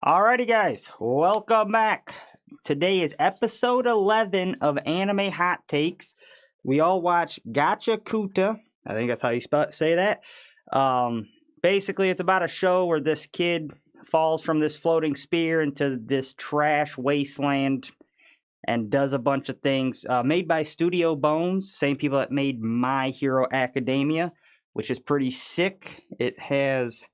Alrighty, guys, welcome back. Today is episode 11 of Anime Hot Takes. We all watch Gachiakuta. I think that's how you say that. Basically, it's about a show where this kid falls from this floating spear into this trash wasteland and does a bunch of things. Made by Studio Bones, same people that made My Hero Academia, which is pretty sick. It has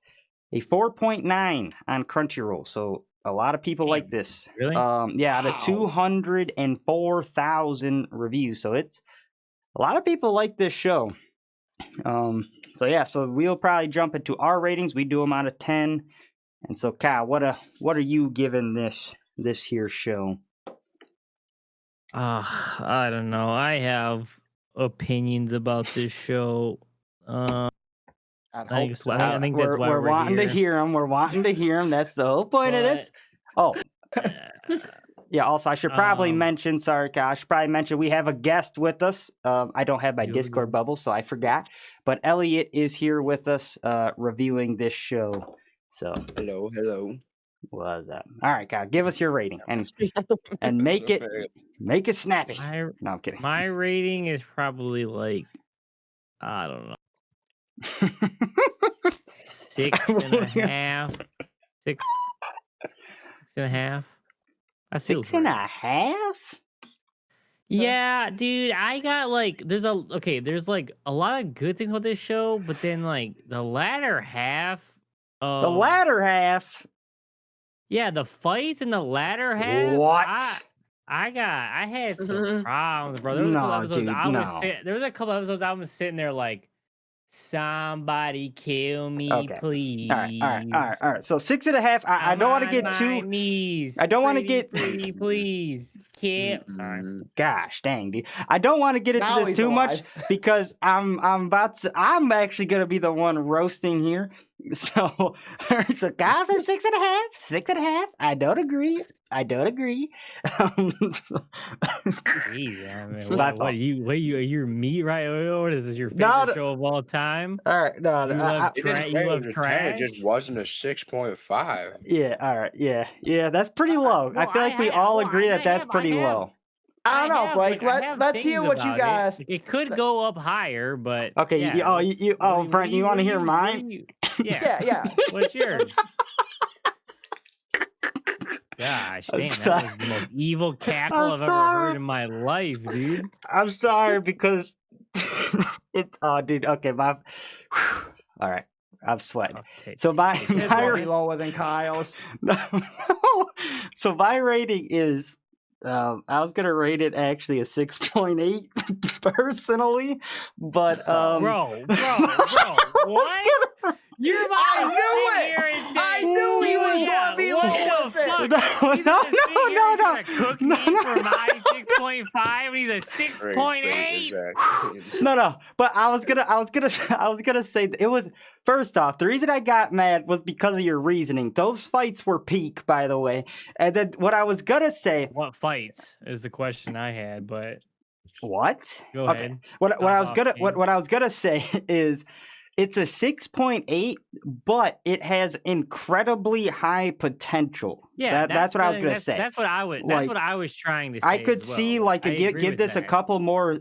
a 4.9 on Crunchyroll, so a lot of people like this. Really? Yeah, out of 204,000 reviews, so it's a lot of people like this show. So we'll probably jump into our ratings. We do them out of 10. And so, Kyle, what are you giving this here show? I don't know. I have opinions about this show. I think that's why we're wanting to hear them. We're wanting to hear them. That's the whole point of this. Oh, yeah. Also, I should probably mention. Sorry, Kyle. I should probably mention we have a guest with us. I don't have my Discord bubble, so I forgot. But Elliot is here with us, reviewing this show. So hello. What's up? All right, Kyle. Give us your rating and make it snappy. No, I'm kidding. My rating is probably like, I don't know. 6.5. 6.5. I feel 6.5. Yeah, dude. I got like there's like a lot of good things about this show, but then like the latter half. Yeah, the fights in the latter half. What? I had some problems, bro. There was a couple episodes I was sitting there like, somebody kill me, please. All right. So 6.5. I don't want to get too. Knees. I don't want to get. Pretty, please. Sorry. Gosh, dang, dude. I don't want to get into this too much because I'm actually gonna be the one roasting here. So guys at 6.5. 6.5. I don't agree. Jeez, man. What you're me, right? What is this? Your favorite show of all time? All right, no, you love trash. It just wasn't a 6.5. Yeah, all right, yeah, that's pretty low. I feel like we all agree that's pretty low. I don't know, Blake. Let's hear what you guys. It could go up higher, but okay. Yeah. Brent, you want to hear mine? Yeah. What's yours? Gosh, damn, that was the most evil cackle I've ever heard in my life, dude. I'm sorry because it's dude. Okay, all right. I'm sweating. So my lower than Kyle's. So my rating is. I was gonna rate it actually a 6.8 personally, but bro, what? You're about I knew he was gonna be low with it. No. Cook me for my 6.5, and he's a 6.8. No. But I was gonna say it was. First off, the reason I got mad was because of your reasoning. Those fights were peak, by the way. And then what I was gonna say. What fights is the question I had, but what? Go ahead. What I was gonna say is it's a 6.8, but it has incredibly high potential. Yeah, that's what I was gonna say. That's what I was trying to say. I could see give this a couple more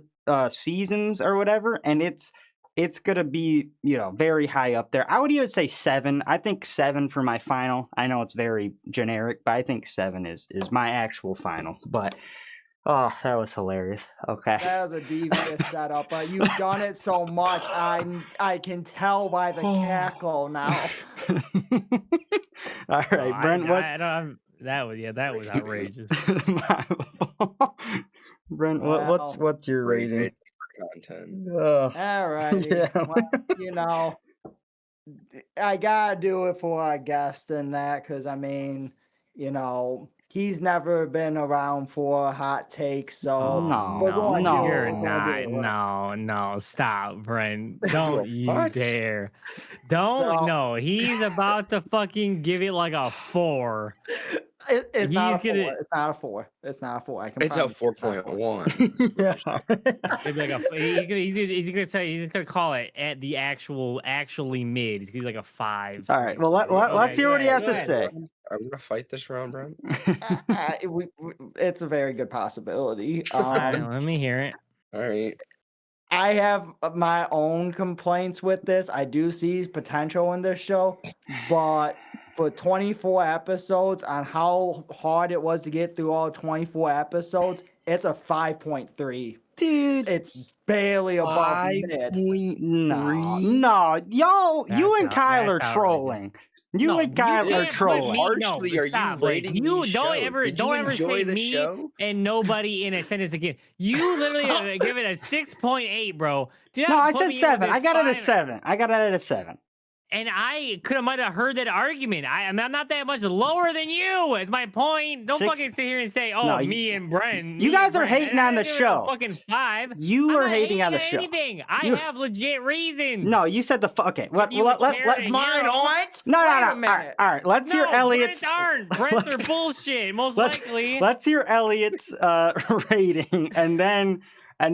seasons or whatever, and it's gonna be very high up there. I would even say 7. I think 7 for my final. I know it's very generic, but I think 7 is my actual final. But oh, that was hilarious. Okay, that was a devious setup, but you've done it so much. I can tell by the cackle now. All right, Brent. That was outrageous. Brent, what's your rating? Content. All right. Yeah. Well, I gotta do it for a guest in that because I mean, he's never been around for hot takes, so no, stop, Brent. Don't you dare. Don't. No, he's about to fucking give it like a 4. It's not a 4. It's not a 4. It's not a 4. I can. It's a 4.1. Yeah. It's gonna be like he's gonna say he's gonna call it at the actually mid. He's gonna be like a 5. All right. Well, let's hear what he has to say. I'm gonna fight this round, Brent. It's a very good possibility. Let me hear it. All right. I have my own complaints with this. I do see potential in this show, but for 24 episodes, on how hard it was to get through all 24 episodes, it's a 5.3. Dude, it's barely above mid. No, y'all, you and Kyle are trolling. You and Kyle are trolling. Harshly, are you rating you the don't show? ever say me show? and nobody in a sentence again. You literally give it a 6.8, bro. No, I said 7. I got it at 7. I got it at a 7. And I might have heard that argument. I'm not that much lower than you. Is my point. Don't fucking sit here and say, "Oh, no, me and Brent." You guys are hating on the show. Fucking 5. You are hating on the show. Anything. I have legit reasons. No, you said the okay. Let's mine aren't. No. All right. Let's hear Elliot's. Brent's are bullshit. Most likely. Let's hear Elliot's rating, and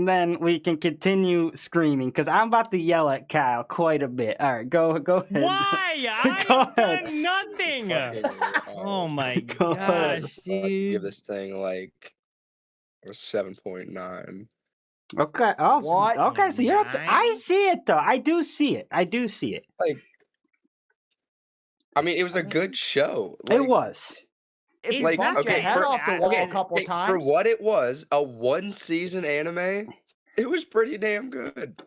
then we can continue screaming because I'm about to yell at Kyle quite a bit. All right, go ahead. Why? I've done nothing. Oh my gosh, dude. Give this thing like a 7.9. Okay. Okay, so you're up to, I see it though. I do see it. Like, I mean, it was a good show. It was. It's like, okay, head off the wall a couple times. For what it was, a 1-season anime, it was pretty damn good.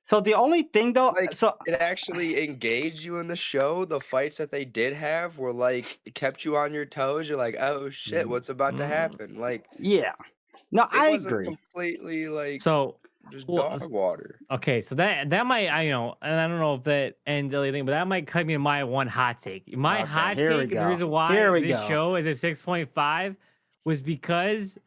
So the only thing though, it actually engaged you in the show. The fights that they did have were like, it kept you on your toes. You're like, oh shit, what's about to happen? Like, yeah, no, I agree. Completely like just dog water. Okay, so that might and I don't know if that ends anything, but that might cut me my one hot take. My hot take, the reason why this show is a 6.5 was because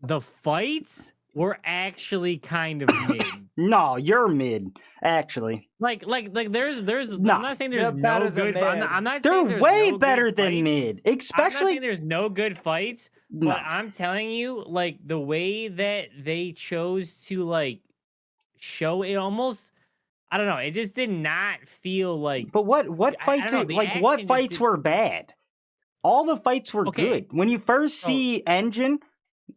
the fights were actually kind of mid. No, you're mid, actually. Like there's no, I'm not saying there's no good. I'm not saying they're way better than mid, especially. I'm not saying there's no good fights, but I'm telling you, like the way that they chose to like show it, almost, I don't know, it just did not feel like. But what fights what fights were bad? All the fights were good. When you first see Engine.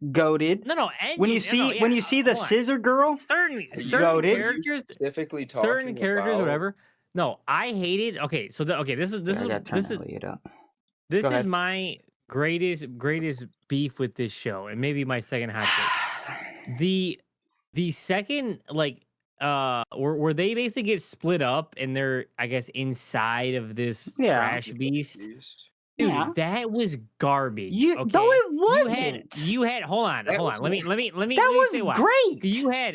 Goated. No. When you see the scissor girl, certain characters, specifically certain characters, whatever. No, I hated. Okay, so this is my greatest beef with this show, and maybe my second hot take. The second where they basically get split up and they're, I guess, inside of this trash beast. Dude, that was garbage. No, it wasn't. You had hold on. Let me. That was great.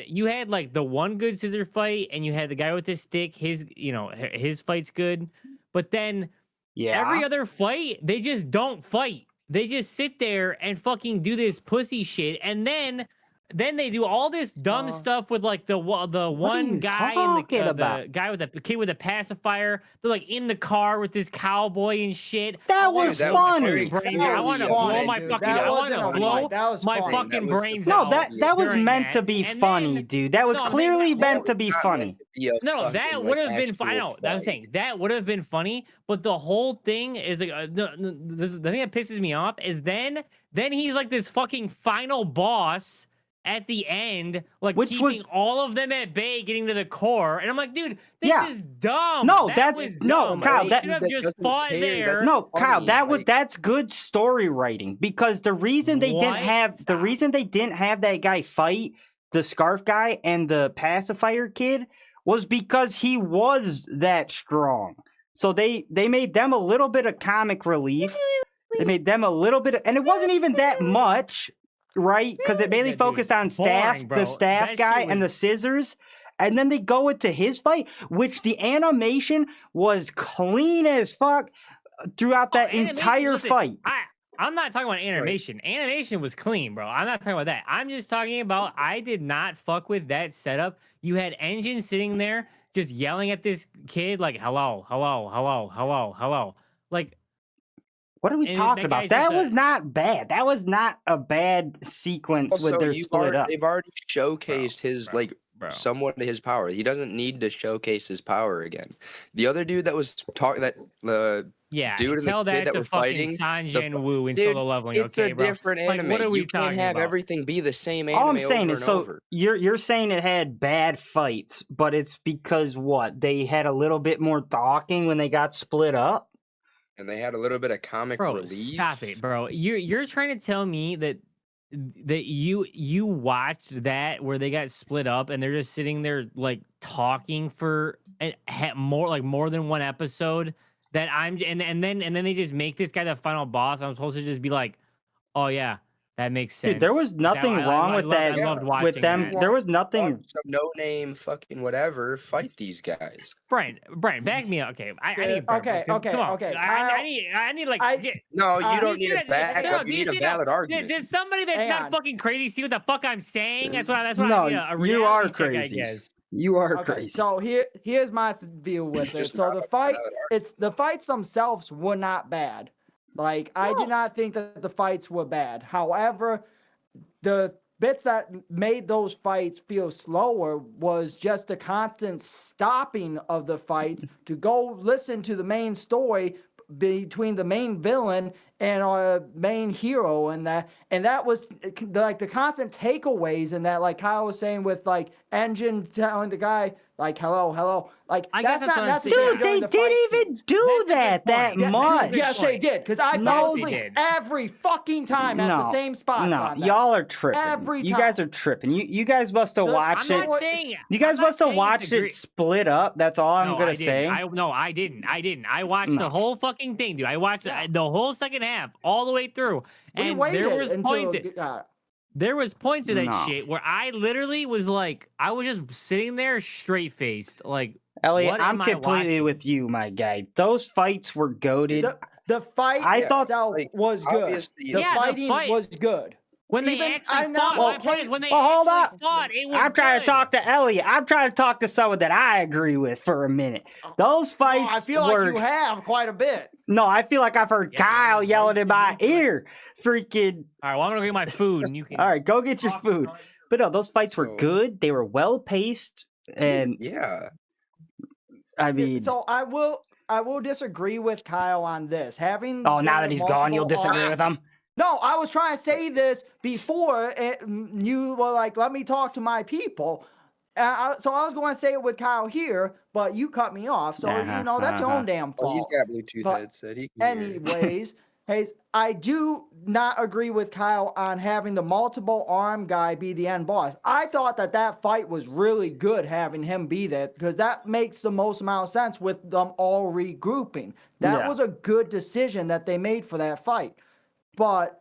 You had like the one good scissor fight, and you had the guy with his stick. His fight's good, but then every other fight, they just don't fight. They just sit there and fucking do this pussy shit, and then they do all this dumb stuff with like the one guy and the guy with the kid with a pacifier. They're like in the car with this cowboy and shit. That was funny. I want to blow my fucking. I want to blow my fucking brains out. No, that was meant to be funny, dude. That was clearly meant to be funny. No, that would have been funny. No, I'm saying that would have been funny, but the whole thing is like the thing that pisses me off is then he's like this fucking final boss at the end, like keeping all of them at bay, getting to the core, and I'm like, dude, this is dumb. No, Kyle. That should have just fought there. No, Kyle, that's good story writing because the reason they didn't have that guy fight the scarf guy and the pacifier kid was because he was that strong. So they made them a little bit of comic relief. They made them a little bit, and it wasn't even that much. Right, because it mainly focused on the staff guy and the scissors, and then they go into his fight, which the animation was clean as fuck throughout that entire fight. I'm not talking about animation. Right. Animation was clean, bro. I'm not talking about that. I'm just talking about I did not fuck with that setup. You had Engine sitting there just yelling at this kid like, hello. Like, What are we And talking that about? guy's That just was not bad. That was not a bad sequence with Also, their split up. they've already showcased his bro. somewhat of his power. He doesn't need to showcase his power again. The other dude that was talking, that the Yeah, dude and the tell kid that that to were fucking fighting, Sanjin Woo in solo leveling. it's Okay, a bro. different Like, anime. what are we You can't talking have about? everything be the same All I'm anime saying over is, and so over. you're saying it had bad fights, but it's because what? They had a little bit more talking when they got split up. And they had a little bit of comic Bro, relief. stop it, bro. You're trying to tell me that you watched that where they got split up and they're just sitting there like talking for more than one episode, that and then they just make this guy the final boss. I'm supposed to just be like, oh yeah, that makes sense. Dude, there was nothing wrong with that. I loved watching with them, that. there was nothing. Some no-name fucking whatever fight these guys. Brian, back me up. Okay, I need Okay. Come on. Kyle, I need like. No, you don't see need a that- backup. do You need a see valid that? argument. Does somebody that's Hang not on. fucking crazy see what the fuck I'm saying? That's what I No, need a you are reality check, crazy. I guess. You are Okay, crazy. so here's my view with it. Just So not the a fight, valid the fights themselves were not bad. Like I do not think that the fights were bad. However, the bits that made those fights feel slower was just the constant stopping of the fights to go listen to the main story between the main villain and our main hero, and that was like the constant takeaways, and that, like Kyle was saying, with like Engine telling the guy like hello, like I guess that's that's not what I'm saying. necessary. Dude, during they the fight didn't even scenes. do That's a good that point. much. Yes, they did. Because I No, fell they asleep did. every fucking time at the same spots. No, on that. y'all are tripping. Every You guys time. are tripping. You guys must have The watched I'm it. not saying. You guys I'm not must have saying watched it split up. That's all I'm No, gonna I didn't. say. I didn't. I watched the whole fucking thing, dude. I watched the whole second half all the way through, We and waited there was until points. There was points of that No. shit where I literally was like, I was just sitting there straight faced, like, Elliot, what I'm am I completely watching? with you, my guy. Those fights were goated. the fight I thought, itself like, was good. obviously- The Yeah, the fighting fight- was good. When they Even- actually I'm not- fought, well, my point is when they hold actually up. fought, it was I'm trying to good. talk to Elliot. I'm trying to talk to someone that I agree with for a minute. Those fights I feel were. like you have quite a bit. No, I feel like I've heard Yeah, Kyle yeah, yelling you in my do. ear. Freaking. All right, well, I'm gonna get my food, and you can. All right, go get your talk food. about it. But no, those fights were So- good. They were well paced, and Yeah. I mean, So I will disagree with Kyle on this. Having oh, now the that he's gone, you'll multiple disagree arcs- with him. No, I was trying to say this before you were like, let me talk to my people. So I was going to say it with Kyle here, but you cut me off. So, that's your own damn Well, he's fault. got Bluetooth But headset. He can hear. Anyways, Hayes, I do not agree with Kyle on having the multiple arm guy be the end boss. I thought that fight was really good having him be there, because that makes the most amount of sense with them all regrouping. That was a good decision that they made for that fight. But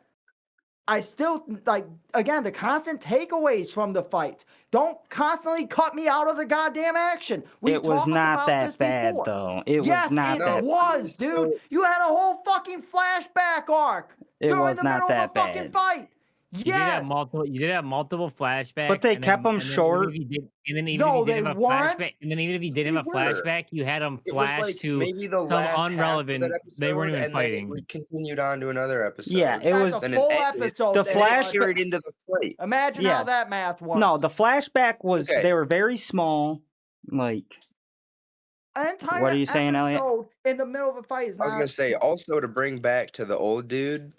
I still, like, again, the constant takeaways from the fights. Don't constantly cut me out of the goddamn action. We've It was talked not about that this bad, before. though. It Yes, was not it that. was, dude. You had a whole fucking flashback arc It during was the not middle that of a fucking bad. fight. You Yes. did have multiple flashbacks, But they and kept them and short. Even if you did, and then even No, if you they did have a weren't. flashback, and then even if you did They have a were. flashback, you had them It was flash like to maybe the some last half of unrelevant. that They weren't even episode, and then fighting. we continued on to another episode. Yeah, it That's was. a Then it full ended. episode. The that flash- was- Carried into the fight. Imagine Yeah. how that math works. No, the flashback was. Okay. They were very small. Like, An entire What are you saying, Elliot? episode in the middle of a fight is I was not. gonna say also to bring back to the old dude.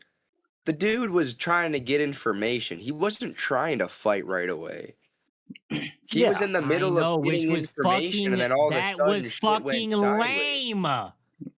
The dude was trying to get information. He wasn't trying to fight right away. He was in the middle I know, of which getting was information, fucking. and then all of a That sudden was shit went fucking sideways. lame.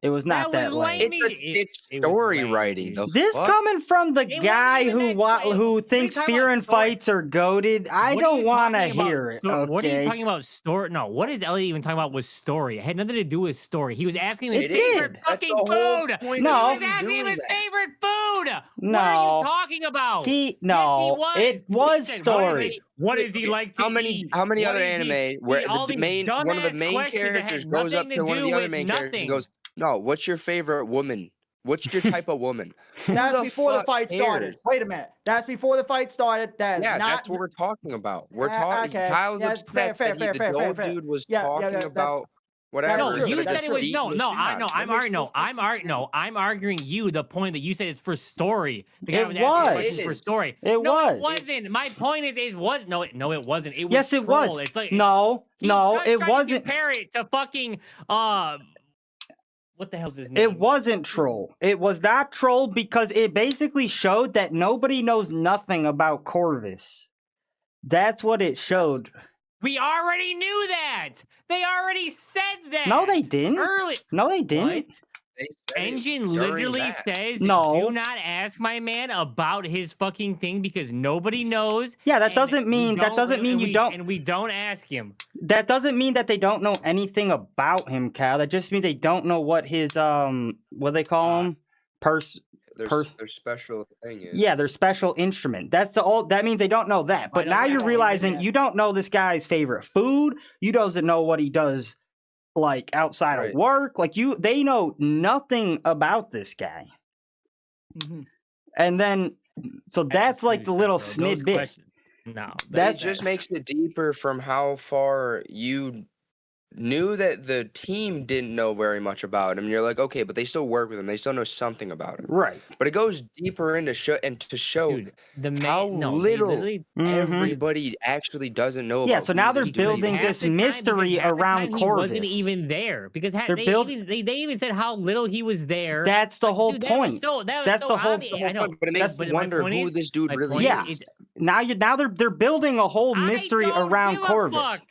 it was not That that was lame. lame. It's It was story lame, writing. dude. The This fuck? coming from the It wasn't guy even who that great. What are who you thinks talking fear about, and story? fights are goaded. I What are don't you want to talking about hear it. sto- What are you Okay. talking about? Story? No. What is Elliot even talking about with story? It had nothing to do with story. He was asking his It favorite did. That's fucking the whole food. point No. of He him was asking him doing his that. favorite food. What No. are you talking about? No, it was Listen, story. What does he like to How many eat? how many What other is he- anime where all the these main one of the dumbass main questions that had characters goes up nothing to one of do the other with main characters nothing. and goes, "No, what's your favorite woman? What's your type of woman?" Who That's the before the fuck fight started. cares? Wait a minute. That's before the fight started. That is Yeah, not. that's what we're talking about. We're Yeah, talking. okay. Kyle's Yeah, upset that the old dude was talking that- about Whatever. No, That's true. you That's said it true. was I'm arguing you the point that you said it's for story. The guy It was asking questions was. for story. It no, was. it wasn't. My point is no, it wasn't. It was Yes, it troll. was. It's like No, he no, just it tried to wasn't. compare it to fucking what the hell's his name? It wasn't troll. It was not troll because it basically showed that nobody knows nothing about Corvus. That's what it showed. We already knew that. They already said that. No, they didn't. Early. No, they didn't. What? They said it Engine during literally that. says, No. do not ask my man about his fucking thing because nobody knows. Yeah, that and doesn't we mean don't- you don't. And we don't ask him. That doesn't mean that they don't know anything about him, Cal. That just means they don't know what his what do they call him? Their special thing is. Yeah, their special instrument. That's the old. That means they don't know that. But don't now know. you're realizing you don't know this guy's favorite food. You doesn't know what he does, like outside of Right. work. Like they know nothing about this guy. Mhm. And then, so that's a like the snooze little fest, bro. Those snidbit. questions- No, That's- It just makes it deeper from how far you knew that the team didn't know very much about him. You're like, okay, but they still work with him. They still know something about him. Right. But it goes deeper into show to show dude, the man. how no, they little literally- Mhm. everybody actually doesn't know. Yeah, about so who now this they're dude is. building half this the time- mystery because half the around time He Corvus. wasn't even there because They're they even said how little he was there. That's the Like, whole dude, that was point. so- that was That's so the whole- obvious. the whole I know. But it makes But you my wonder point who is- this dude my really point Yeah. is. Now they're building a whole mystery I don't around give a Corvus. fuck.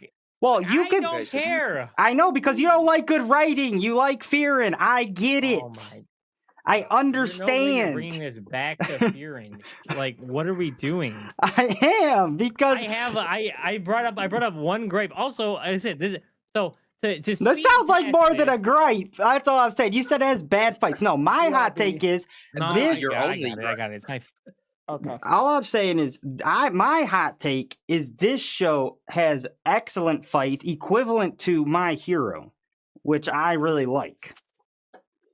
Well, you I could. don't care. I know because you don't like good writing. You like fearing. I get it. Oh my I There's no way you're understand. bringing this back to fearing. Like, what are we doing? I am because I brought up one gripe. Also, I said this. So to that speed sounds like past more than a this- gripe. That's all I'm saying. You said it has bad fights. No, my hot take is No, this. Your I only got it. It's my Okay. All I'm saying is, my hot take is this show has excellent fights, equivalent to My Hero, which I really like.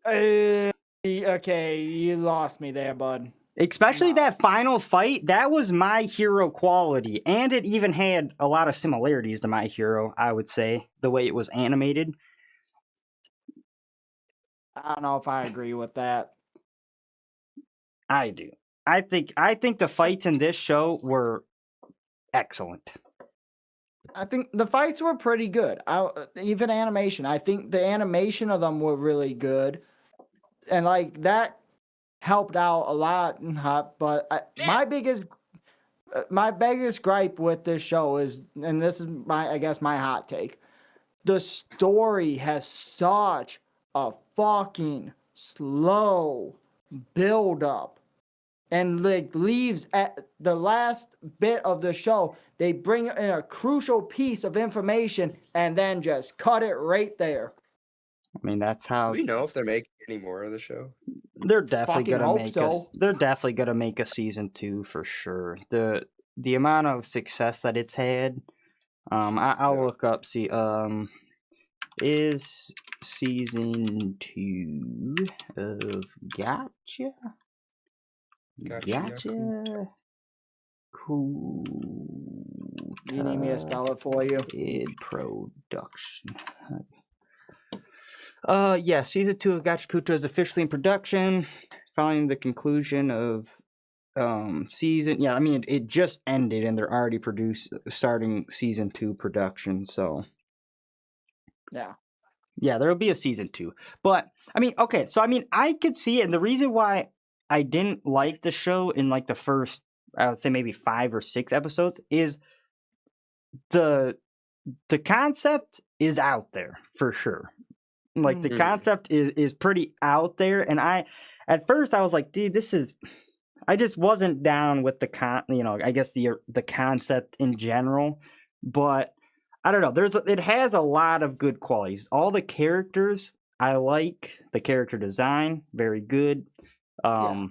Okay, you lost me there, bud. Especially No. that final fight, that was My Hero quality, and it even had a lot of similarities to My Hero. I would say the way it was animated. I don't know if I agree with that. I do. I think the fights in this show were excellent. I think the fights were pretty good. Even animation. I think the animation of them were really good, and like that helped out a lot. But my biggest gripe with this show is, and this is my hot take, the story has such a fucking slow build up. And like leaves at the last bit of the show, they bring in a crucial piece of information and then just cut it right there. I mean, that's how Do we know if they're making any more of the show? they're definitely Fucking gonna hope make so. us. They're definitely gonna make a season 2 for sure. The amount of success that it's had. I'll Yeah. look up. See, is season 2 of Gotcha? Gachiakuta. Cool. You need me to spell it for you? In production. Yeah, season 2 of Gachiakuta is officially in production, following the conclusion of season. Yeah, I mean it just ended, and they're already starting season 2 production. So Yeah. yeah, there'll be a season 2. But I mean, okay, so I mean, I could see it, and the reason why I didn't like the show in like the first, I would say maybe 5 or 6 episodes, is the concept is out there for sure. Like the Mhm. concept is pretty out there, and at first I was like, dude, I just wasn't down with I guess the concept in general, but I don't know. It has a lot of good qualities. All the characters I like, the character design very good. I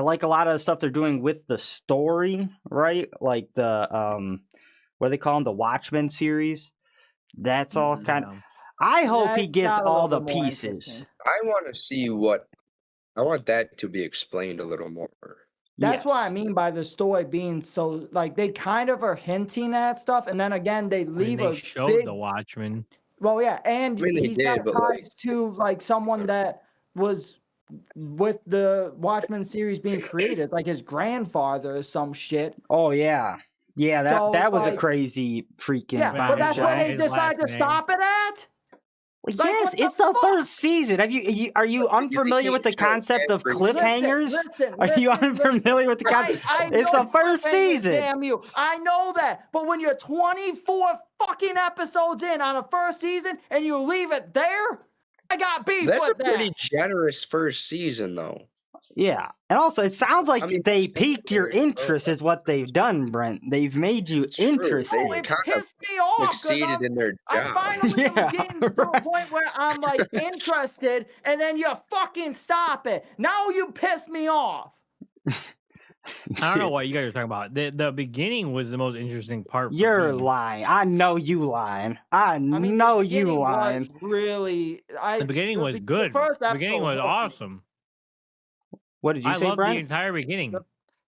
like a lot of the stuff they're doing with the story, right? Like the what do they call them, the Watchmen series. That's all kind of. I hope he That gets got a all little the bit more pieces. interesting. I want to see I want that to be explained a little more. That's what I Yes. mean by the story being so, like, they kind of are hinting at stuff, and then again they I mean, leave they a showed big the Watchmen. Well, yeah, and I mean, they he's did, got but, like- ties to like someone that was with the Watchmen series being created, like his grandfather or some shit. Oh yeah, yeah. That So that it's was a like- crazy freaking. Yeah, but that's where bombshell. they His last decided to name. stop it at. Well, Like, yes, what the it's the fuck? first season. Are you unfamiliar with the can't show concept of every- cliffhangers? Listen, Are you listen, unfamiliar with the concept? I It's know the first cliffhangers, season. Damn you! I know that, but when you're 24 fucking episodes in on a first season and you leave it there, I got beef That's a with pretty that. generous first season, though. Yeah, and also it sounds like I mean, they it's piqued your very interest, is what they've done, Brent. They've made you It's true. They interested. Oh, it kind of pissed me off because succeeded in their I'm job. finally Yeah, getting to a right. point where I'm like interested, and then you fucking stop it. Now you piss me off. I don't know what you guys are talking about. The beginning was the most interesting part. For You're me. lying. I know you lying. I mean, know the you beginning lying. was really. The beginning was good. first The beginning episode was hooked me. awesome. What did you I say, loved the Brent? entire beginning.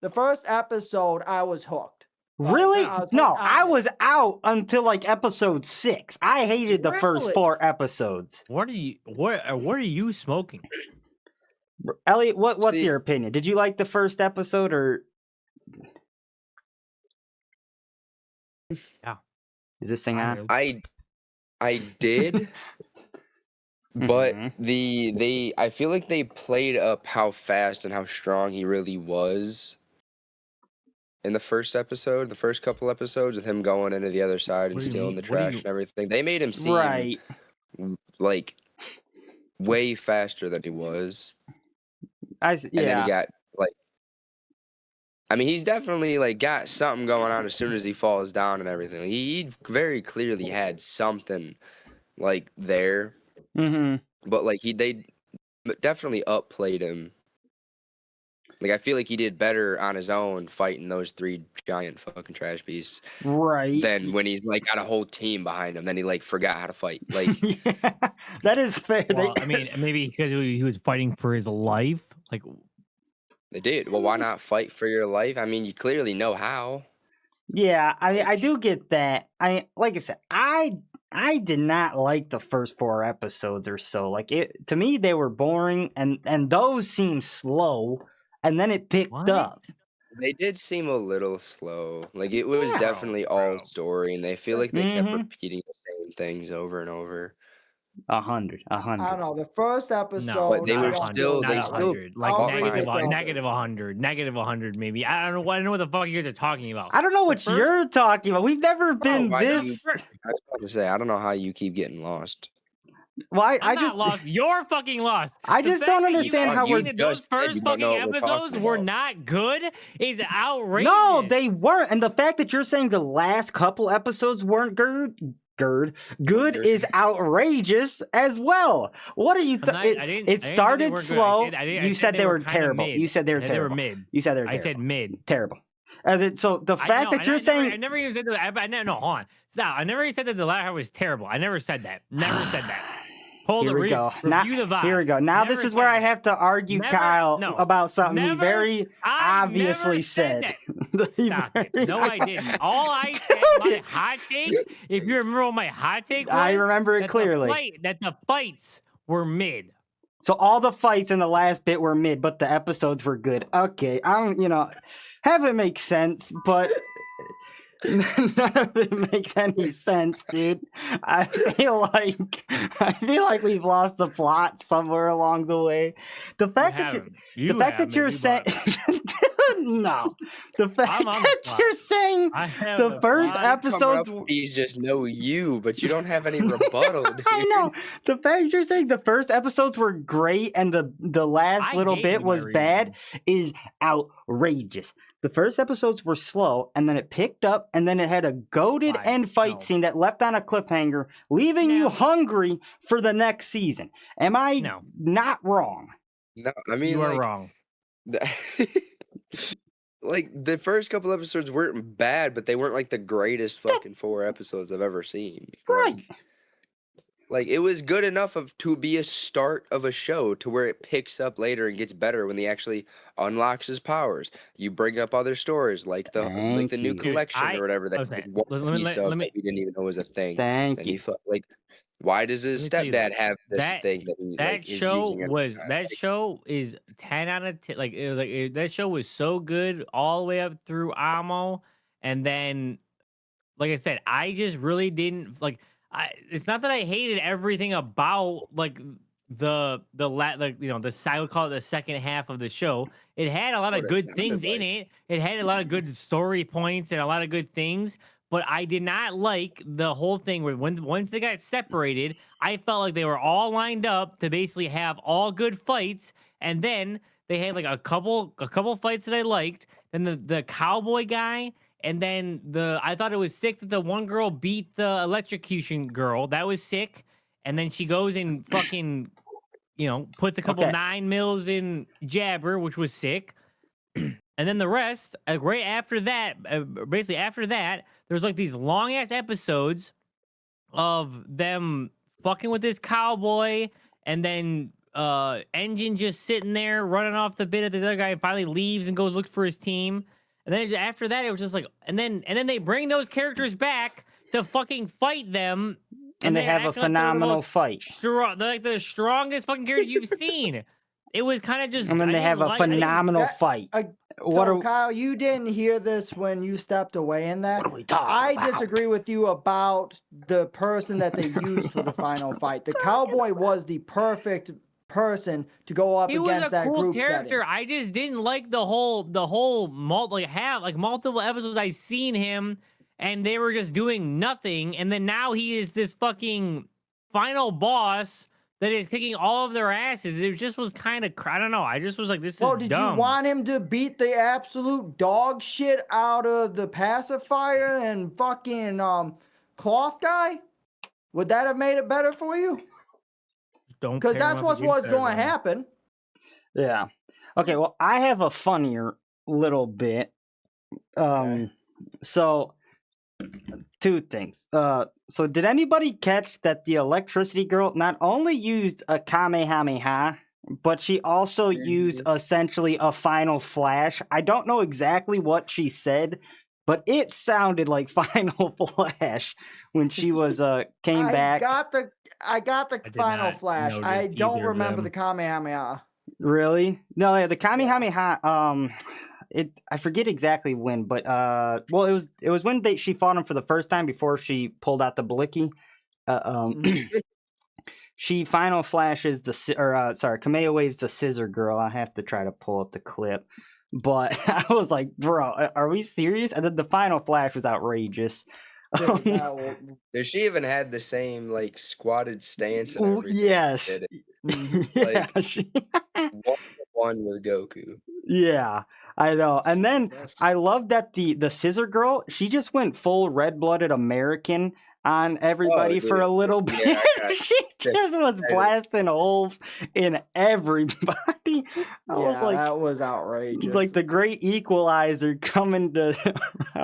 The first episode, I was hooked. Really? I was No, hooked on I it. was out until like episode 6. I hated the first Really? 4 episodes. What are you smoking? Elliot, what's See- your opinion? Did you like the first episode or? Yeah. Is this thing on? I did, but Mhm. I feel like they played up how fast and how strong he really was in the first episode, the first couple episodes with him going into the other side and What do you stealing mean? the What do trash you- and everything. They made him seem Right. like way faster than he was. Yeah. And then he got like, I mean, he's definitely like got something going on as soon as he falls down and everything. He very clearly had something like there, hmm but like they definitely upplayed him. Like I feel like he did better on his own fighting those 3 giant fucking trash beasts Right. than when he's like got a whole team behind him. Then he like forgot how to fight. Like Yeah, that is fair. Well, I mean, maybe because he was fighting for his life. Like, they did. Well, why not fight for your life? I mean, you clearly know how. Yeah, I Like- do get that. Like I said, I did not like the first 4 episodes or so. Like it to me, they were boring, and those seemed slow, and then it picked What? up. They did seem a little slow. Like it was Yeah. definitely all story, and they feel like they kept Mhm. repeating the same things over and over. 100. I don't know. The first episode, no, they not were 100, still- not they 100, still like I'll negative, find it. negative 100, negative 100, maybe. I don't know what the fuck you guys are talking about. I don't know what first- you're talking about. We've never been why this. you- I was about to say, I don't know how you keep getting lost. Well, I'm I not just lost. You're fucking lost. I The just fact don't that you understand are how we're- saying that those just said you first don't know fucking what we're talking episodes were about. not good is outrageous. No, they weren't. And the fact that you're saying the last couple episodes weren't good is outrageous as well. What are you? It started slow. You said they were terrible. You said they were They were terrible. mid. You said they were I terrible. said mid. Terrible. So the fact that you're I saying never even said that. No, hold on. Stop. I never even said that the latter half was terrible. I never said that. Never said that. Hold here it. we go. Review the vibe. Here we go. Now Never this is said where I that. have to argue, Never- Kyle, no, about something he never- very I obviously never said said. that. He Stop very- it. No, I didn't. All I said, my hot take, if you remember what my hot take was, I remember it that clearly. that the fights were mid. So all the fights in the last bit were mid, but the episodes were good. Okay, have it make sense, but none of it makes any sense, dude. I feel like we've lost the plot somewhere along the way. The fact that you're saying no, the fact I'm on the that plot. you're saying I have the first plot. episodes. These just know you, but you don't have any rebuttal. Dude. I know. The fact you're saying the first episodes were great and the last I little gave bit you my was bad is outrageous. The first episodes were slow, and then it picked up, and then it had a goated Fine, end fight no. scene that left on a cliffhanger, leaving you No. hungry for the next season. Am I No. not wrong? No, I mean, You are like, wrong. like the first couple episodes weren't bad, but they weren't like the greatest fucking 4 episodes I've ever seen. Right. Like it was good enough to be a start of a show to where it picks up later and gets better when he actually unlocks his powers. You bring up other stories like the Thank new you. Dude, collection or whatever that was he like, did one let me- piece let of me- that we didn't even know was a thing. Thank And you. like Why does his Let me tell you, stepdad have this that thing that he that like is show using? was that show is 10 out of 10. Like it was that show was so good all the way up through Amo, and then like I said, I just really didn't like. It's not that I hated everything about like like I would call it the second half of the show. It had a lot of What it good sounded things in like. it. It had a lot of good story points and a lot of good things. But I did not like the whole thing where once they got separated, I felt like they were all lined up to basically have all good fights, and then they had like a couple fights that I liked. Then the cowboy guy. And then I thought it was sick that the one girl beat the electrocution girl. That was sick. And then she goes and fucking, puts a couple 9 mils in Jabber, which was sick. And then the rest, right after that, basically after that, there's like these long ass episodes of them fucking with this cowboy, and then Engine just sitting there running off the bit of this other guy, and finally leaves and goes look for his team. And then after that, it was just like, and then they bring those characters back to fucking fight them, and they have a phenomenal fight. They're like the strongest fucking characters you've seen. It was kind of just. And then they have a phenomenal fight. Kyle, you didn't hear this when you stepped away in that. What are we talking about? I disagree with you about the person that they used for the final fight. The cowboy was the perfect person to go up against that group setting. He was a cool character. I just didn't like the whole multiple episodes I seen him, and they were just doing nothing. And then now he is this fucking final boss that is kicking all of their asses. It just was kind of, I don't know. I just was like, this is dumb. Did you want him to beat the absolute dog shit out of the pacifier and fucking cloth guy? Would that have made it better for you? Because that's what's going to happen. Yeah. Okay, well, I have a funnier little bit. So, two things. So did anybody catch that the electricity girl not only used a Kamehameha, but she also used essentially a final flash? I don't know exactly what she said, but it sounded like Final Flash when she was came back. I got the final flash. I don't remember the Kamehameha. Really? No, yeah, the Kamehameha. I forget exactly when, but well, it was when she fought him for the first time before she pulled out the blicky. She final flashes Kamea waves the scissor girl. I have to try to pull up the clip, but I was like, bro, are we serious? And then the final flash was outrageous. She even had the same like squatted stance and everything. Yes. Like one with Goku. Yeah, I know. And then I love that the scissor girl, she just went full red-blooded American on everybody for a little bit. Yeah, she just was blasting holes in everybody. I was like, that was outrageous. It's like the great equalizer coming to.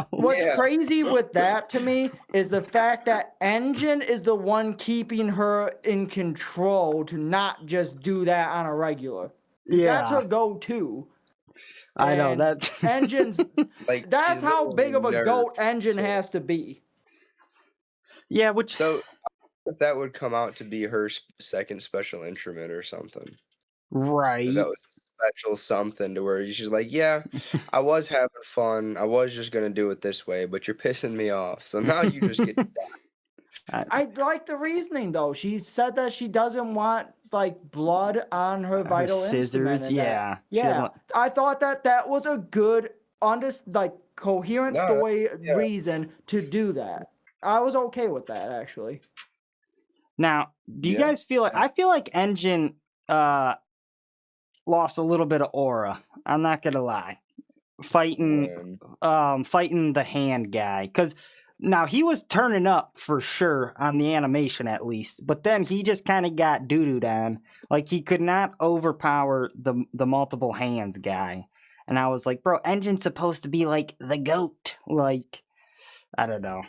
What's crazy with that to me is the fact that Engine is the one keeping her in control to not just do that on a regular. Yeah, that's her go-to. I know that's Engine's like that's how big of a goat Engine has to be. Yeah, which so if that would come out to be her second special instrument or something, right? That was special something to where she's like, yeah, I was having fun. I was just gonna do it this way, but you're pissing me off. So now you just get. I like the reasoning though. She said that she doesn't want like blood on her vital scissors. Yeah. I thought that was a good, coherent story reason to do that. I was okay with that actually. Now, do you guys feel like I feel like Engine lost a little bit of aura? I'm not gonna lie, fighting the hand guy, because. Now, he was turning up for sure on the animation at least, but then he just kind of got doo-dooed on. Like, he could not overpower the multiple hands guy. And I was like, bro, Engine's supposed to be like the GOAT. Like, I don't know.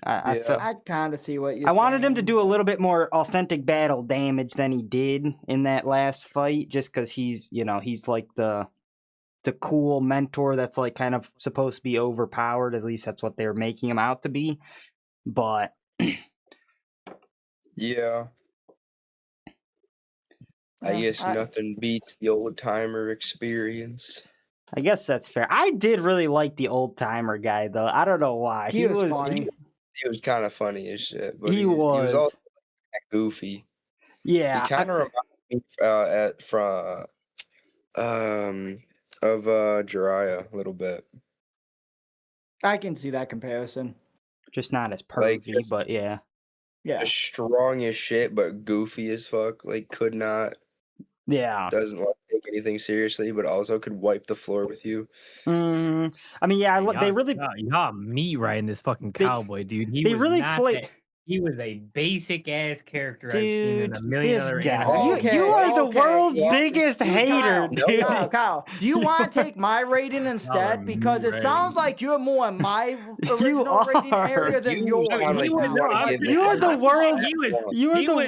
I kind of see what you're saying. I wanted him to do a little bit more authentic battle damage than he did in that last fight, just because he's like the cool mentor that's like kind of supposed to be overpowered. At least that's what they're making him out to be. But Yeah. I guess nothing beats the old timer experience. I guess that's fair. I did really like the old timer guy though. I don't know why. He was funny. He was kind of funny as shit, but He he was was. also goofy. Yeah. He kind of reminded me of Jiraiya a little bit. I can see that comparison. Just not as pervy, but yeah. Yeah. Just strong as shit, but goofy as fuck. Like, could not. Yeah. Doesn't want to take anything seriously, but also could wipe the floor with you. I mean, yeah, they really. Y'all me riding this fucking cowboy, dude. They really play. He was a basic ass character dude, I've seen in a million other guy. animes. You are the world's biggest hater, dude. Kyle, do you want to take my rating instead? Because it sounds like you're more in my original rating area than yours. You are the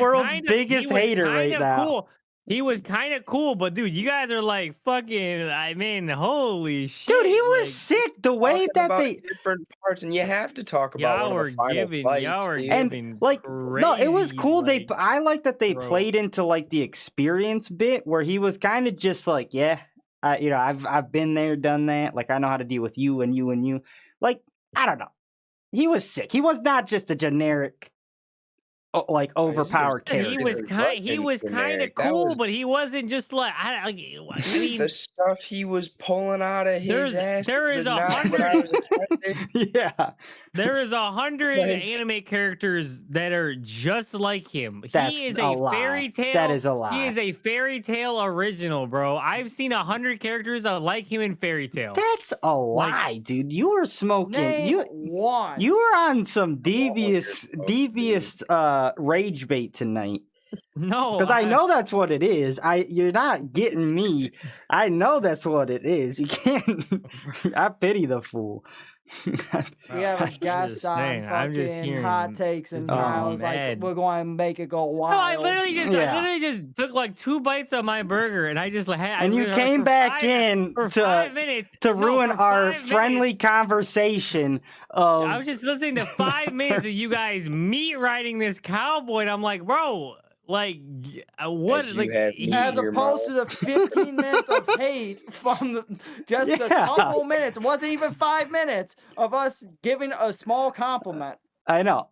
world's biggest hater right now. Cool. He was kind of cool, but dude, you guys are like fucking. I mean, holy shit, dude! He was sick. The way that they different parts, and you have to talk about y'all one of the final fights, and like no, it was cool. Like, I like that they played into like the experience bit where he was kind of just like, yeah, I've been there, done that. Like I know how to deal with you and you and you. Like I don't know. He was sick. He was not just a generic. Like overpowered character. He was kind of cool, but he wasn't just like I mean the stuff he was pulling out of his ass. There is 100. Yeah, there is 100 anime characters that are just like him. He is a fairy tale. That is a lie. He is a fairy tale original, bro. I've seen 100 characters like him in fairy tale. That's a lie, dude. You were smoking. You were on some devious rage bait tonight. No, because I know that's what it is. You're not getting me. I know that's what it is. You can't. I pity the fool. We have a guest on fucking hot takes, and Kyle's like, "We're going to make it go wild." No, I literally just took like 2 bites of my burger, and I just like. And you came back in to ruin our friendly conversation. I was just listening to 5 minutes of you guys meat riding this cowboy, and I'm like, bro. Like what? Like as opposed to the 15 minutes of hate from just a couple minutes. It wasn't even 5 minutes of us giving a small compliment. I know.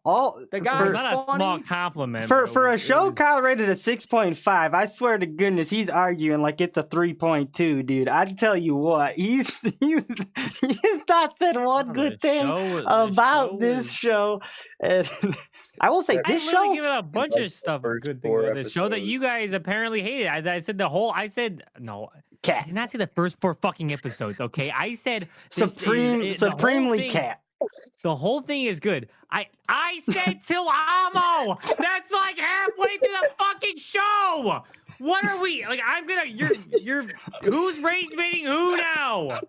The guy's not a small compliment for a show Kyle rated a 6.5. I swear to goodness, he's arguing like it's a 3.2, dude. I tell you what, he's not said one good thing about this show. And I will say this show. I give it a bunch of stuff. Good thing about this show that you guys apparently hated. I said no. Cat. I did not say the first 4 fucking episodes. Okay, I said supremely cat. The whole thing is good. I said till Amo. That's like halfway through the fucking show. What are we like? You're who's rage baiting who now?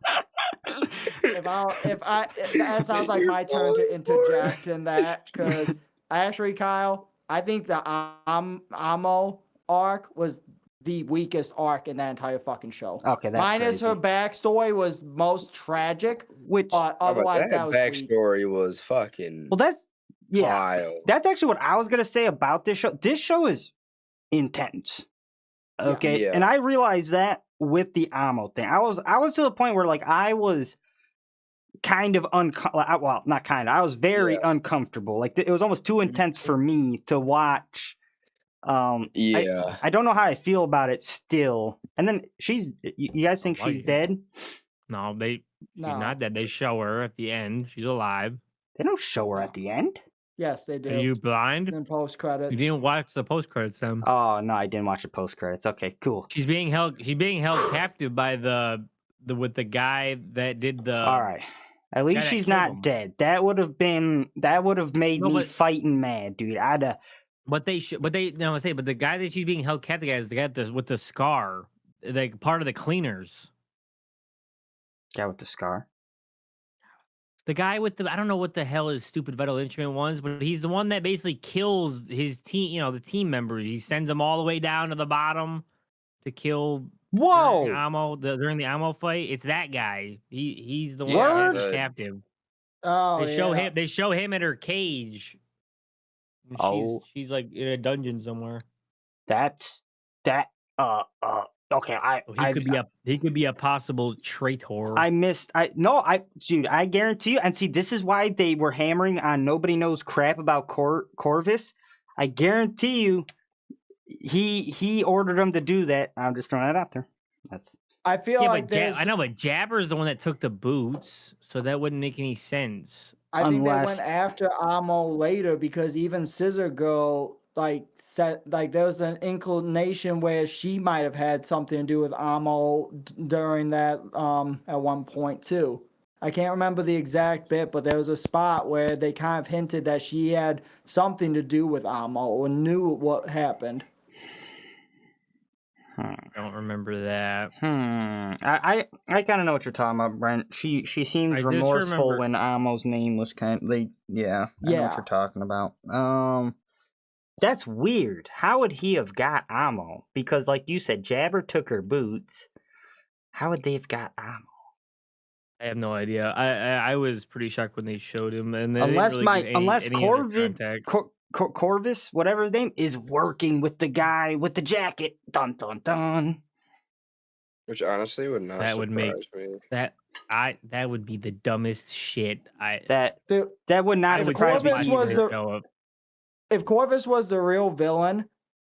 That sounds like my turn to interject in that, because actually, Kyle, I think the Amo arc was the weakest arc in that entire fucking show. Okay, that's minus crazy. Her backstory was most tragic, but otherwise that was backstory was fucking. Well, that's wild. That's actually what I was gonna say about this show. This show is intense. Okay, and I realized that with the Amo thing, I was to the point where like I was kind of I was very uncomfortable. Like it was almost too intense for me to watch. I don't know how I feel about it still. And then you guys think she's dead? No, she's not dead. They show her at the end. She's alive. They don't show her at the end. Yes, they do. Are you blind? In post credits. You didn't watch the post credits then. Oh no, I didn't watch the post credits. Okay, cool. She's being held captive by with the guy that did the. All right. At least she's not dead. That would have made me fighting mad, dude. But the guy that she's being held captive is the guy with the scar, like part of the cleaners. Guy with the scar. The guy with I don't know what the hell his stupid vital instrument was, but he's the one that basically kills his team, the team members. He sends them all the way down to the bottom to kill. Whoa! During the Amo fight, it's that guy. He's the one that's captive. Oh, They show him at her cage. And Oh. she's like in a dungeon somewhere. That's that. Okay. So he could be a possible traitor. Dude, I guarantee you. And see, this is why they were hammering on nobody knows crap about Corvus. I guarantee you, he ordered him to do that. I'm just throwing that out there. I feel like I know, but Jabber's the one that took the boots, so that wouldn't make any sense. I think they went after Amo later because even Scissor Girl said there was an inclination where she might have had something to do with Amo during that at one point too. I can't remember the exact bit, but there was a spot where they kind of hinted that she had something to do with Amo or knew what happened. I don't remember that. I kind of know what you're talking about, Brent. She seemed remorseful when Amo's name was I know what you're talking about. That's weird. How would he have got Amo? Because like you said, Jabber took her boots. How would they have got Amo? I have no idea. I was pretty shocked when they showed him, and unless Corvus, whatever his name, is working with the guy with the jacket. Dun dun dun. Which honestly would not surprise me. That would be the dumbest shit. That would not surprise me either. If Corvus was the real villain,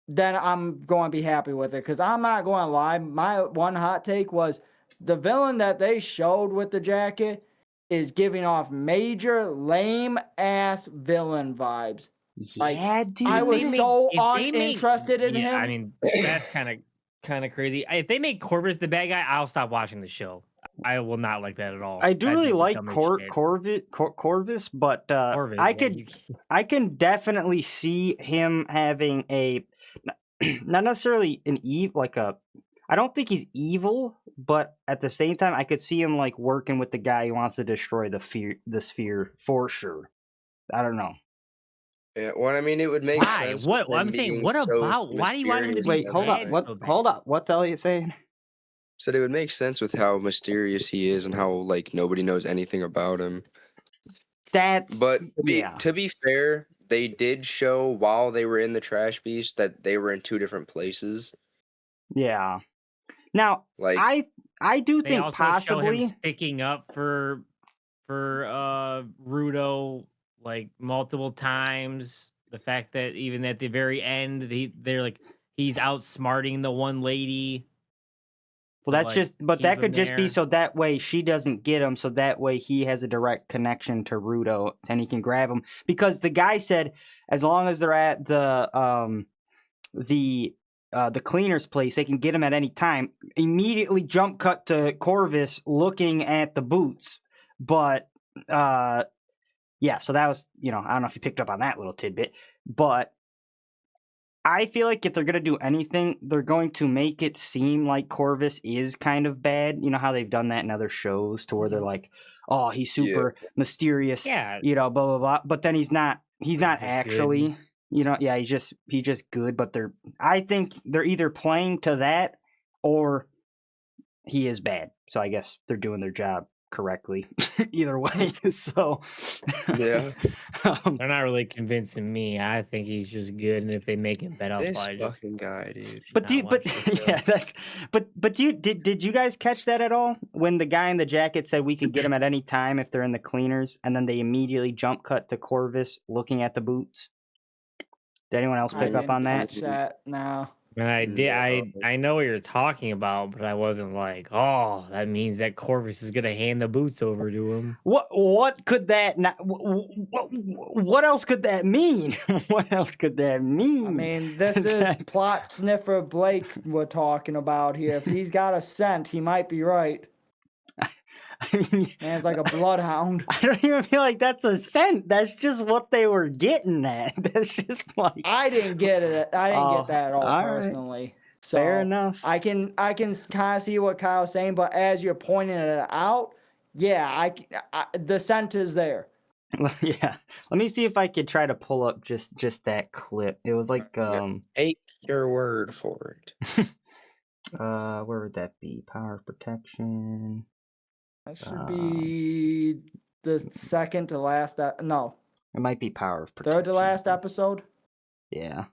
then I'm going to be happy with it. Because I'm not going to lie, my one hot take was the villain that they showed with the jacket is giving off major lame ass villain vibes. Yeah, dude. I was so uninterested in him. I mean, that's kind of crazy. If they make Corvus the bad guy, I'll stop watching the show. I will not like that at all. I do really like Corvus, but I can definitely see him having not necessarily an evil, I don't think he's evil, but at the same time, I could see him working with the guy who wants to destroy the sphere for sure. I don't know. Yeah, well, I mean, it would make sense. What I'm saying? What about? Why do you want him to be? Wait, hold up. Hold up. What's Elliot saying? So it would make sense with how mysterious he is and how nobody knows anything about him. But to be fair, they did show while they were in the Trash Beast that they were in two different places. Yeah. Now, I do think also possibly show him sticking up for Rudo multiple times. The fact that even at the very end, he's outsmarting the one lady. Well, that could just be so that way she doesn't get him, so that way he has a direct connection to Rudo and he can grab him. Because the guy said as long as they're at the cleaner's place, they can get him at any time. Immediately jump cut to Corvus looking at the boots. But yeah, so that was, I don't know if you picked up on that little tidbit, but I feel like if they're going to do anything, they're going to make it seem like Corvus is kind of bad. You know how they've done that in other shows to where they're like, oh, he's super mysterious, blah, blah, blah. But then he's not actually, good. He's just good. But I think they're either playing to that or he is bad. So I guess they're doing their job correctly either way. So yeah, they're not really convincing me. I think he's just good, and if they make him better, this fucking guy, dude. Did you guys catch that at all when the guy in the jacket said we could get him at any time if they're in the cleaners, and then they immediately jump cut to Corvus looking at the boots? Did anyone else pick up on that? No. And I did. I know what you're talking about, but I wasn't like, oh, that means that Corvus is gonna hand the boots over to him. What could that not? What else could that mean? What else could that mean? I mean, this is plot sniffer Blake we're talking about here. If he's got a scent, he might be right. Man's like a bloodhound. I don't even feel like that's a scent. That's just what they were getting at. That's just I didn't get it. I didn't get that at all personally. Right. So fair enough. I can kind of see what Kyle's saying, but as you're pointing it out, yeah, the scent is there. Yeah. Let me see if I could try to pull up just that clip. It was take your word for it. Where would that be? Power of protection. That should be the second to last. No. It might be Power of Protection. Third to last episode? Yeah.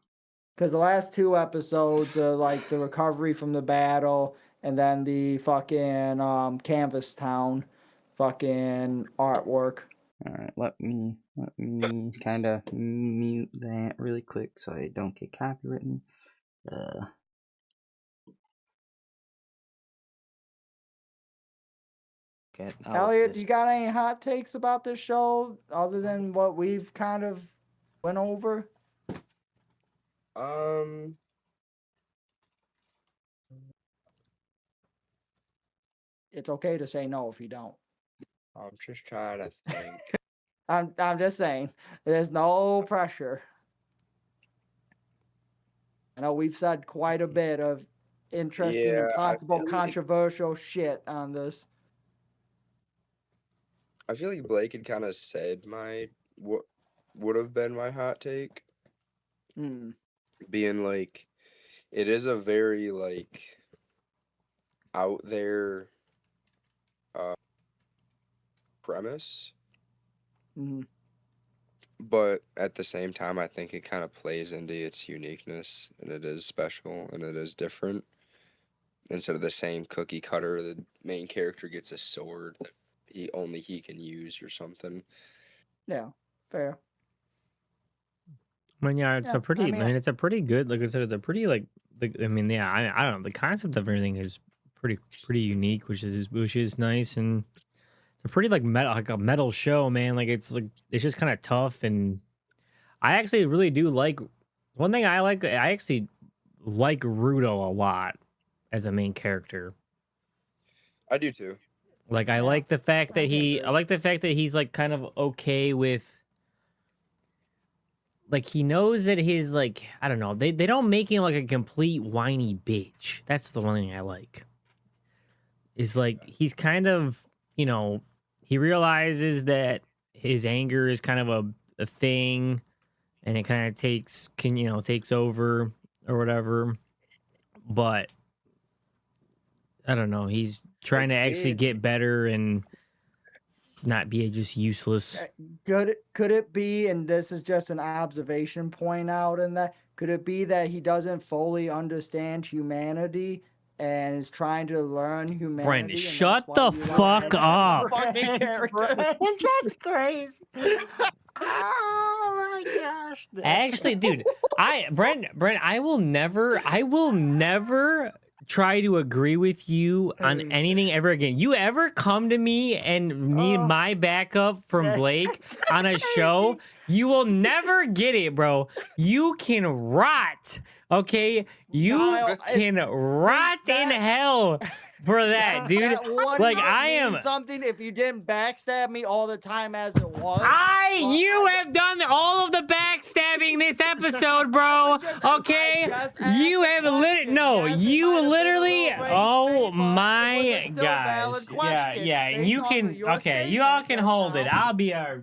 Because the last 2 episodes are like the recovery from the battle and then the fucking Canvas Town fucking artwork. All right, let me kind of mute that really quick so I don't get copywritten. Elliot, you got any hot takes about this show other than what we've kind of went over? It's okay to say no if you don't. I'm just trying to think. I'm just saying, there's no pressure. I know we've said quite a bit of interesting and possible controversial shit on this. I feel like Blake had kind of said what would have been my hot take. Being like, it is a very like out there premise. But at the same time, I think it kind of plays into its uniqueness, and it is special, and it is different. Instead of the same cookie cutter, the main character gets a sword that he can use or something. Yeah, fair. I mean, yeah, it's a pretty. I mean, it's a pretty good. Like I said, it's a pretty like. I mean, yeah, I don't know. The concept of everything is pretty unique, which is nice, and it's a pretty like a metal show, man. Like it's just kind of tough, and I actually really do like. One thing I actually like Rudo a lot as a main character. I do too. Like I like the fact that he's like kind of okay with. Like he knows that his like I don't know they don't make him like a complete whiny bitch. That's the one thing I like. Is like he's kind of he realizes that his anger is kind of a thing, and it kind of takes over or whatever. But I don't know. He's trying to actually get better and not be just useless. Could it be, and this is just an observation point out in that, could it be that he doesn't fully understand humanity and is trying to learn humanity? Brent, shut the fuck up. That's crazy. Oh my gosh. Actually, dude, Brent, I will never try to agree with you on anything ever again. You ever come to me and need my backup from Blake on a show, you will never get it, bro. You can rot, okay? You can rot in hell for that, dude. Like I am something if you didn't backstab me all the time as it was. You have done all of the backstabbing this episode, bro. Okay, you have literally. Oh my gosh. Yeah. And you can. Okay, you all can hold it. I'll be our.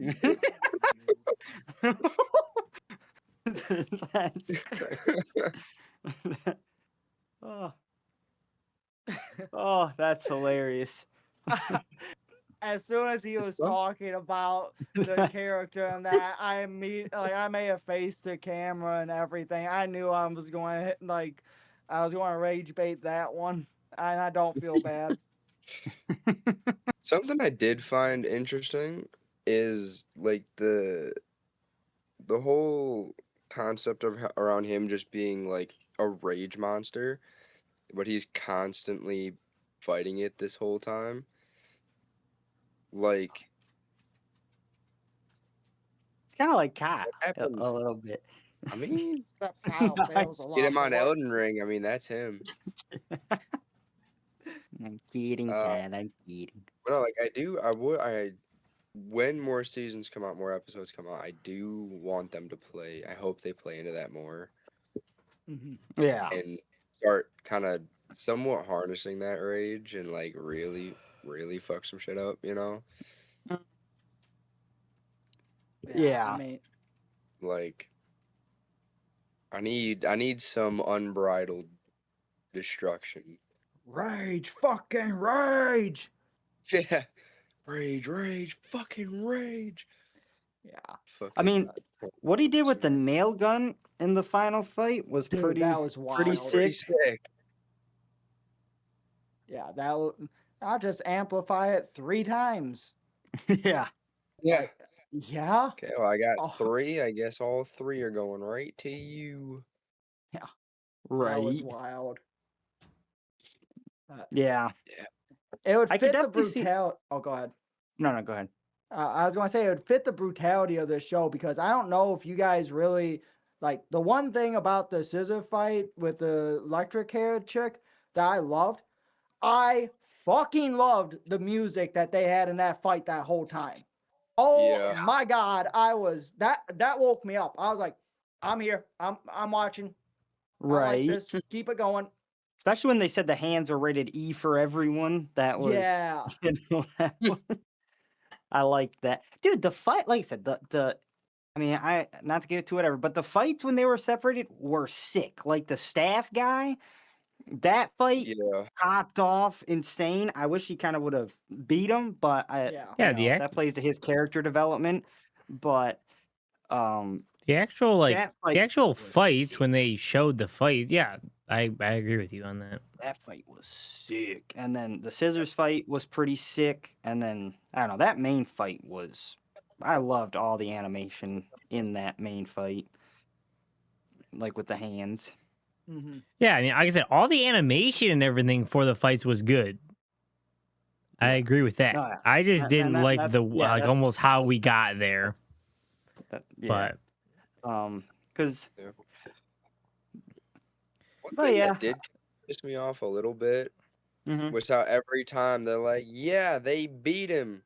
Oh, that's hilarious. As soon as he was talking about the character and that, I made a face to camera and everything. I knew I was going to rage bait that one, and I don't feel bad. Something I did find interesting is like the whole concept of around him just being like a rage monster, but he's constantly fighting it this whole time. Like it's kind of like Cat a little bit. I mean, get him on Elden Ring. I mean, that's him. I'm kidding, Cat. I'm kidding. But no, like when more seasons come out, more episodes come out, I do want them to play. I hope they play into that more. Yeah. And start kind of somewhat harnessing that rage and like really fuck some shit up, you know? Yeah. I mean, like I need some unbridled destruction. Rage, fucking rage. Yeah. Rage, fucking rage. Yeah. I mean, what he did with the nail gun in the final fight was that was wild. pretty sick. Yeah, I'll just amplify it 3 times. Yeah. Yeah. Like, yeah. Okay, well, I got 3. I guess all 3 are going right to you. Yeah. Right. That was wild. Yeah. It would I fit could the definitely see. brutality. Oh, go ahead. No, go ahead. I was going to say it would fit the brutality of this show because I don't know if you guys really like the one thing about the scissor fight with the electric hair chick that I loved. I fucking loved the music that they had in that fight that whole time. Oh my God. That woke me up. I was like, I'm here. I'm watching. Right. I like this. Keep it going. Especially when they said the hands are rated E for everyone. That was, yeah. I liked that. Dude, the fight, like I said, I mean, not to get to whatever, but the fights when they were separated were sick. Like the staff guy, that fight popped off insane. I wish he kind of would have beat him, but that plays to his character development. But the actual fights sick. when they showed the fight, I agree with you on that. That fight was sick. And then the scissors fight was pretty sick. And then I don't know, that main fight was, I loved all the animation in that main fight, like with the hands. Mm-hmm. Yeah, I mean, like I said, all the animation and everything for the fights was good. I agree with that. I just didn't like almost how we got there. But because one thing that did piss me off a little bit was how every time they're like, yeah, they beat him.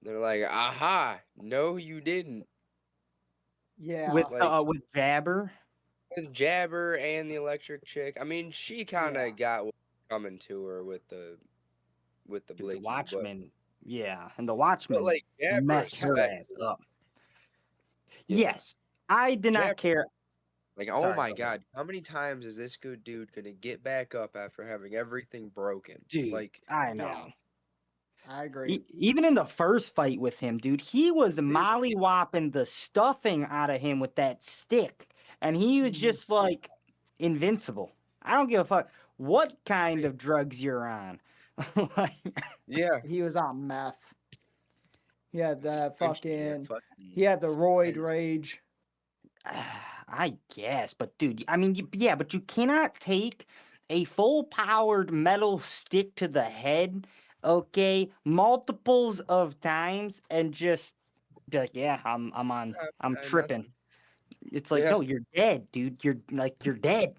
They're like, aha, no, you didn't. Yeah. With Jabber. With Jabber and the electric chick. I mean, she kind of got what's coming to her with the Blakey. The Watchmen. And the Watchmen messed her ass up. Yes. I did not care. Like, oh my God, how many times is this good dude gonna get back up after having everything broken? Dude, like, I know. Yeah. I agree. Even in the first fight with him, dude, he was molly-whopping the stuffing out of him with that stick. And he was just like invincible. I don't give a fuck what kind of drugs you're on. He was on meth. He had that he had the roid rage. I guess, but dude, I mean, but you cannot take a full-powered metal stick to the head, okay, multiples of times, and just like, I'm tripping. It's like, no, you're dead, dude. You're dead.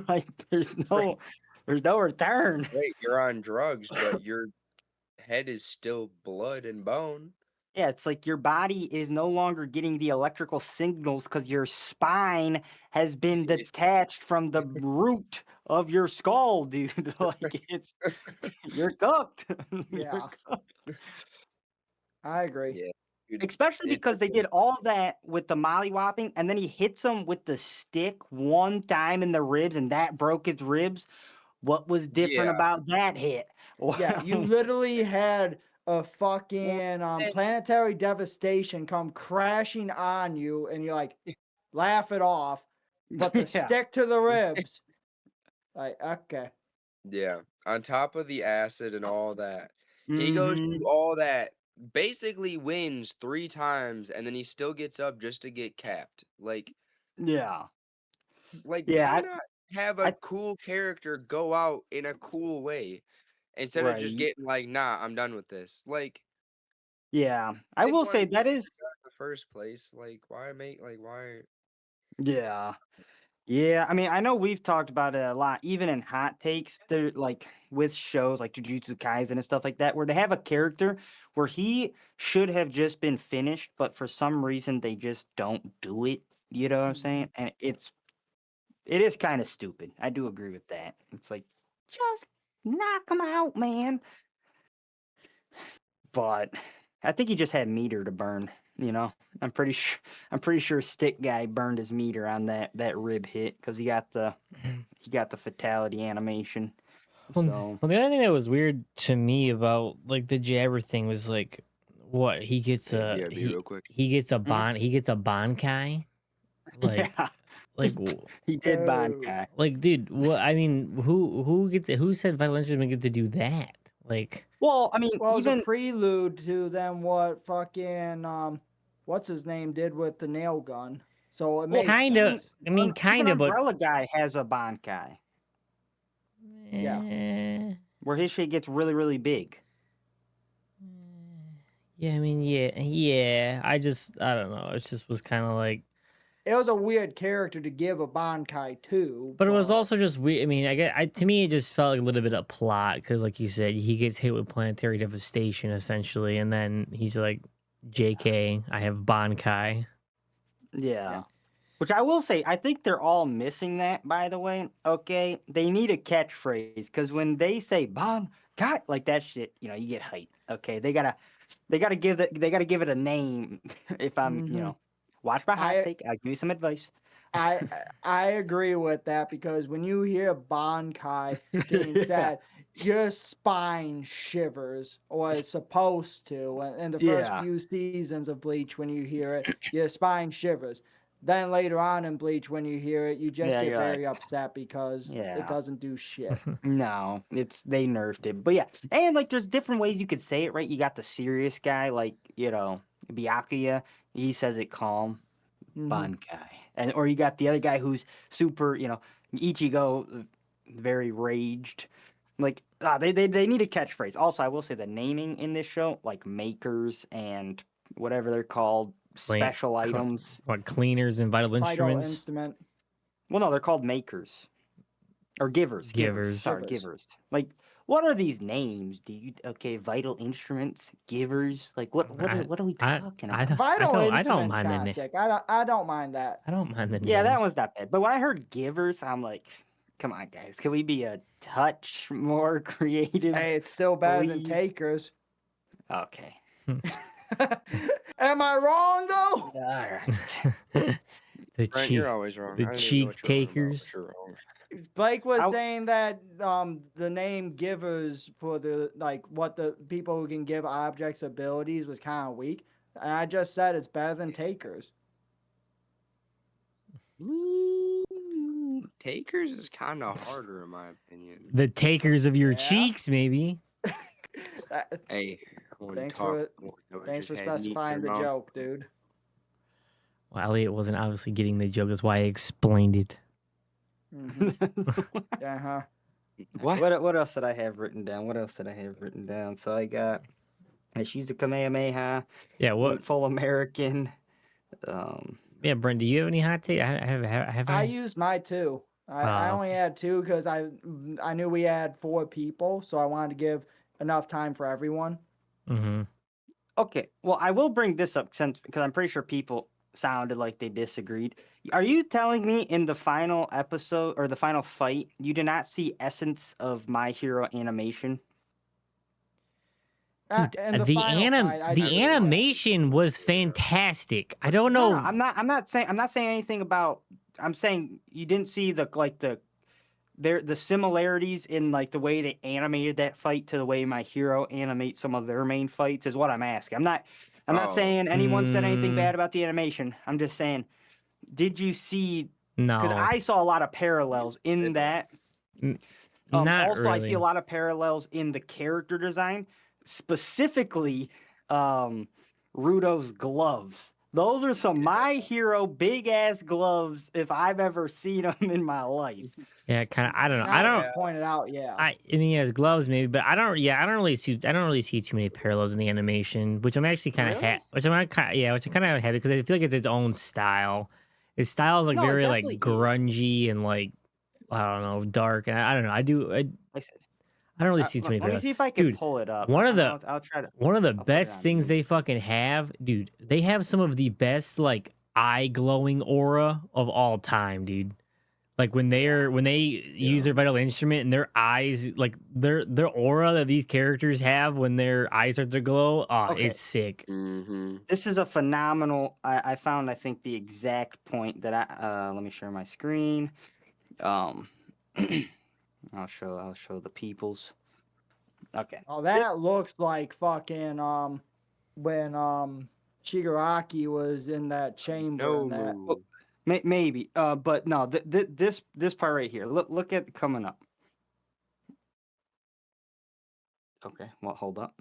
Like, there's no return. Wait, you're on drugs, but your head is still blood and bone. Yeah, it's like your body is no longer getting the electrical signals because your spine has been detached from the root of your skull, dude. Like you're cooked. Yeah. I agree. Yeah. Dude, especially because they did all that with the molly-whopping, and then he hits him with the stick one time in the ribs, and that broke his ribs. What was different about that hit? Yeah, you literally had a fucking planetary devastation come crashing on you, and you're like, laugh it off, but the stick to the ribs, like, okay. Yeah, on top of the acid and all that, he goes through all that, basically wins 3 times, and then he still gets up just to get capped. Like, why not have a cool character go out in a cool way instead of just getting like, nah, I'm done with this. Like, I will say that is in the first place. Like, why? Yeah, I mean, I know we've talked about it a lot, even in hot takes. They're like with shows like Jujutsu Kaisen and stuff like that, where they have a character where he should have just been finished, but for some reason they just don't do it. You know what I'm saying? And it is kind of stupid. I do agree with that. It's like, just knock him out, man. But I think he just had meter to burn. You know, I'm pretty sure Stick Guy burned his meter on that rib hit because he got the fatality animation. So well, the other thing that was weird to me about like the Jabber thing was like, What he gets Yeah, real quick. he gets a Bankai. Like, Yeah, like, he did Bankai. like, dude. What I mean, who said Vital Instrument get to do that? Like, well, I mean, Well, even it's a prelude to them what fucking what's his name did with the nail gun. So it makes kind of. sense. I mean, even kind of, but Umbrella Guy has a Bankai yeah. where his shit gets really, really big. Yeah, I mean, yeah. I don't know. It just was kind of like. It was a weird character to give a Bankai to. But it was also just weird. I mean, to me, it just felt like a little bit of plot because, like you said, he gets hit with planetary devastation essentially, and then he's like, "JK, I have Bankai." Yeah. Which I will say, I think they're all missing that, by the way. Okay. They need a catchphrase because when they say Bankai, like that shit, you get hype. Okay. They gotta give it a name. If I'm, watch my hot take. I'll give you some advice. I agree with that because when you hear Bankai being said, your spine shivers, or it's supposed to. In the first few seasons of Bleach, when you hear it, your spine shivers. Then later on in Bleach, when you hear it, you just get very upset because it doesn't do shit. No, they nerfed it. But yeah, and like there's different ways you could say it, right? You got the serious guy, like, Byakuya, he says it calm, Bankai. Or you got the other guy who's super, Ichigo, very raged. Like, they need a catchphrase. Also, I will say the naming in this show, like makers and whatever they're called, special items. What, cleaners and vital instruments? Well, no, they're called makers. Or givers. Sorry, givers. Like, what are these names, dude? Okay, vital instruments, givers. Like, what are we talking about? I don't mind the name. I don't mind that. I don't mind the name. Yeah, that one's not bad. But when I heard givers, I'm like, come on, guys. Can we be a touch more creative? Hey, it's still better than takers. Okay. Am I wrong, though? All right. You're always wrong. The cheek takers. Blake was saying that the name givers for what the people who can give objects abilities was kind of weak. And I just said it's better than takers. Takers is kind of harder in my opinion. The takers of your cheeks, maybe. Hey, thanks for specifying the joke, dude. Well, Elliot wasn't obviously getting the joke. That's why I explained it. What else did I have written down? So I got she's a Kamehameha. Yeah, what full American. Yeah, Brent, do you have any hot take? I used my two. I only had two because I knew we had 4 people, so I wanted to give enough time for everyone. Okay, well, I will bring this up because I'm pretty sure people sounded like they disagreed. Are you telling me in the final episode or the final fight, you did not see essence of My Hero animation? Dude, the animation was fantastic. I don't know. No, I'm not saying anything about. I'm saying you didn't see the similarities in like the way they animated that fight to the way My Hero animates some of their main fights is what I'm asking. I'm not saying anyone said anything bad about the animation. I'm just saying, did you see? No. Because I saw a lot of parallels in that. Also, really. I see a lot of parallels in the character design, specifically Rudo's gloves. Those are some My Hero big ass gloves if I've ever seen them in my life. Yeah, kind of. I don't know. I don't point it out. Yeah. I mean, he has gloves maybe, but I don't really see too many parallels in the animation, which I'm actually kind of which I'm kind of happy because I feel like it's its own style. His style is like very like grungy and like I don't know, dark, and I don't know. I don't really see too many parallels. Let me see if I can pull it up. I'll try to. One of the best things they fucking have, dude. They have some of the best like eye glowing aura of all time, dude. Like when they use their vital instrument and their eyes, like their aura that these characters have when their eyes start to glow, it's sick. This is a phenomenal. I found, I think, the exact point that let me share my screen. I'll show the peoples. Okay. Oh, that looks like fucking when Shigaraki was in that chamber. No and that. move. Maybe. But no, this part right here. Look at coming up. Okay, well, hold up.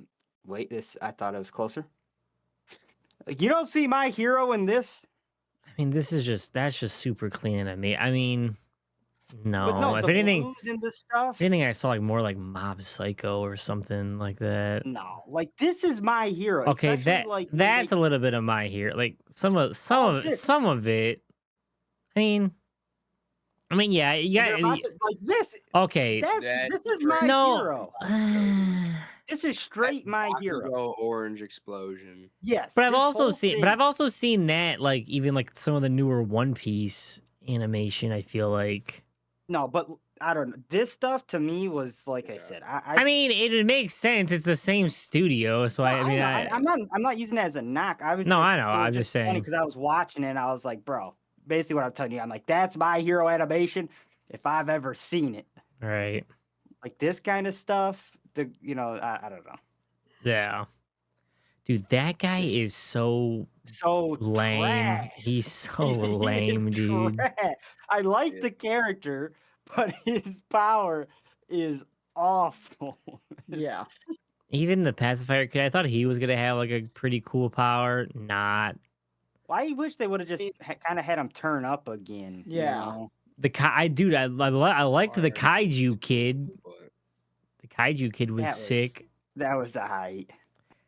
Wait, I thought it was closer. You don't see my hero in this? I mean, that's just super clean to me. I mean, no. But no, If the anything, blues and the stuff. if anything, I saw like more like Mob Psycho or something like that. No, like this is my hero. Okay, especially, like, that's a little bit of my hero. Like some of it. I mean, yeah, like this. Okay, this is my hero. This is straight my hero. Orange explosion. Yes, but I've also seen that, like, even like some of the newer One Piece animation. I feel like no, but I don't know. This stuff to me was like I said. I mean, it makes sense. It's the same studio, so I'm not using it as a knock. I know. I'm just saying because I was watching it. And I was like, bro, basically what I'm telling you. I'm like, that's my hero animation if I've ever seen it. Right. Like this kind of stuff. I don't know. Yeah. Dude, that guy is so lame. Trash. He's so lame, dude. Trash. I like the character, but his power is awful. Yeah. Even the pacifier kid, I thought he was gonna have like a pretty cool power. Not. Well, I wish they would have just kind of had him turn up again. Yeah. You know? I liked the kaiju kid. The kaiju kid was sick. That was a height.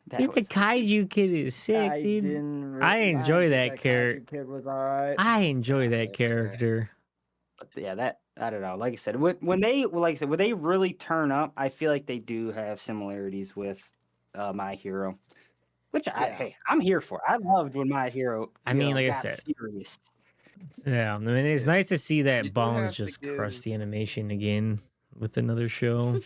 The kaiju kid is sick, dude. I enjoy that character. Kid was all right. I enjoy that character. But yeah, I don't know. Like I said, when they really turn up, I feel like they do have similarities with My Hero, which I'm here for. I loved when My Hero. Like I said, serious. Yeah, I mean, it's nice to see that Bones just crushed the animation again with another show.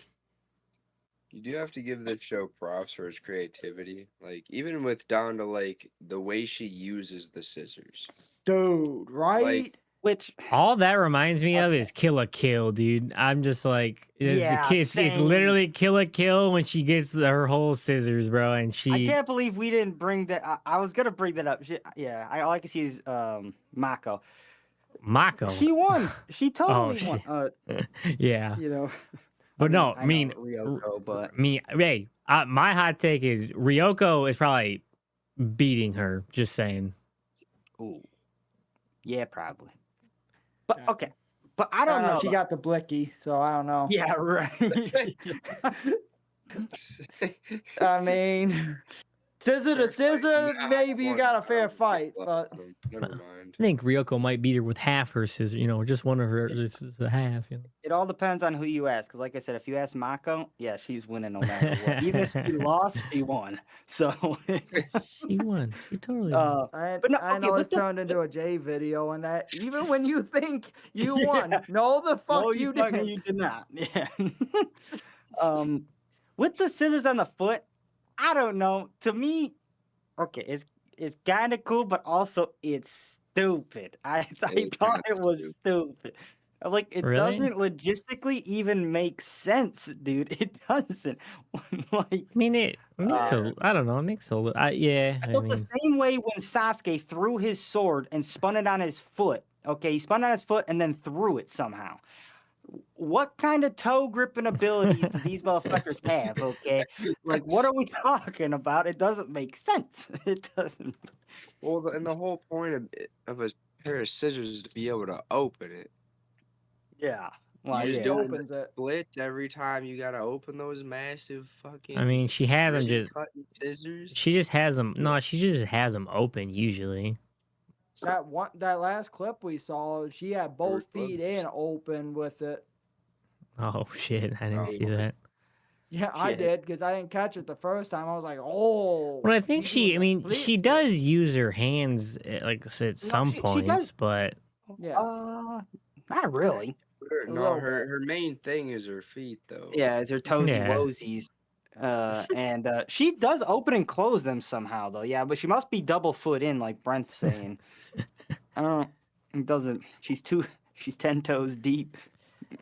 You do have to give this show props for its creativity. Like, even with down to, like, the way she uses the scissors. Dude, right? Like, which all that reminds me of is Kill a Kill, dude. I'm just like, it's literally Kill a Kill when she gets her whole scissors, bro. And I can't believe we didn't bring that. I was gonna bring that up. All I can see is Mako. She won. She totally won. Yeah. You know. But Ryoko, my hot take is Ryoko is probably beating her. Just saying. Ooh. Yeah, probably. But okay. But I don't know. She got the blicky, so I don't know. Yeah, right. I mean, scissor to scissor, maybe you got a fair fight, but never mind. I think Ryoko might beat her with half her scissor. Just one of her. This is the half. It all depends on who you ask. Because, like I said, if you ask Mako, yeah, she's winning no matter what. Even if she lost, she won. So she won. She totally won. I know it's turned into a J video, and that even when you think you won, no, the fuck you didn't. You did not. Yeah. With the scissors on the foot, I don't know. To me, okay, it's kind of cool, but also it's stupid. I thought it was stupid. Like, it doesn't logistically even make sense, dude. It doesn't. Like, I mean, it makes I don't know. It makes a little. Yeah. I felt the same way when Sasuke threw his sword and spun it on his foot. Okay, he spun on his foot and then threw it somehow. What kind of toe gripping abilities do these motherfuckers have? Okay, like, what are we talking about? It doesn't make sense. It doesn't. Well, and the whole point of a pair of scissors is to be able to open it. Yeah. Well, you just opens it. Splits every time. You gotta open those massive fucking. I mean, she has them just. Scissors. She just has them. No, she just has them open usually. That last clip we saw, she had both feet in open with it. Oh shit! I didn't see that. Yeah, I did because I didn't catch it the first time. I was like, oh. Well, I think she does use her hands like at some points, but yeah, not really. No, her main thing is her feet, though. Yeah, it's her toesy woesies. And she does open and close them somehow, though. Yeah, but she must be double foot in, like Brent's saying. It doesn't. She's 10 toes deep.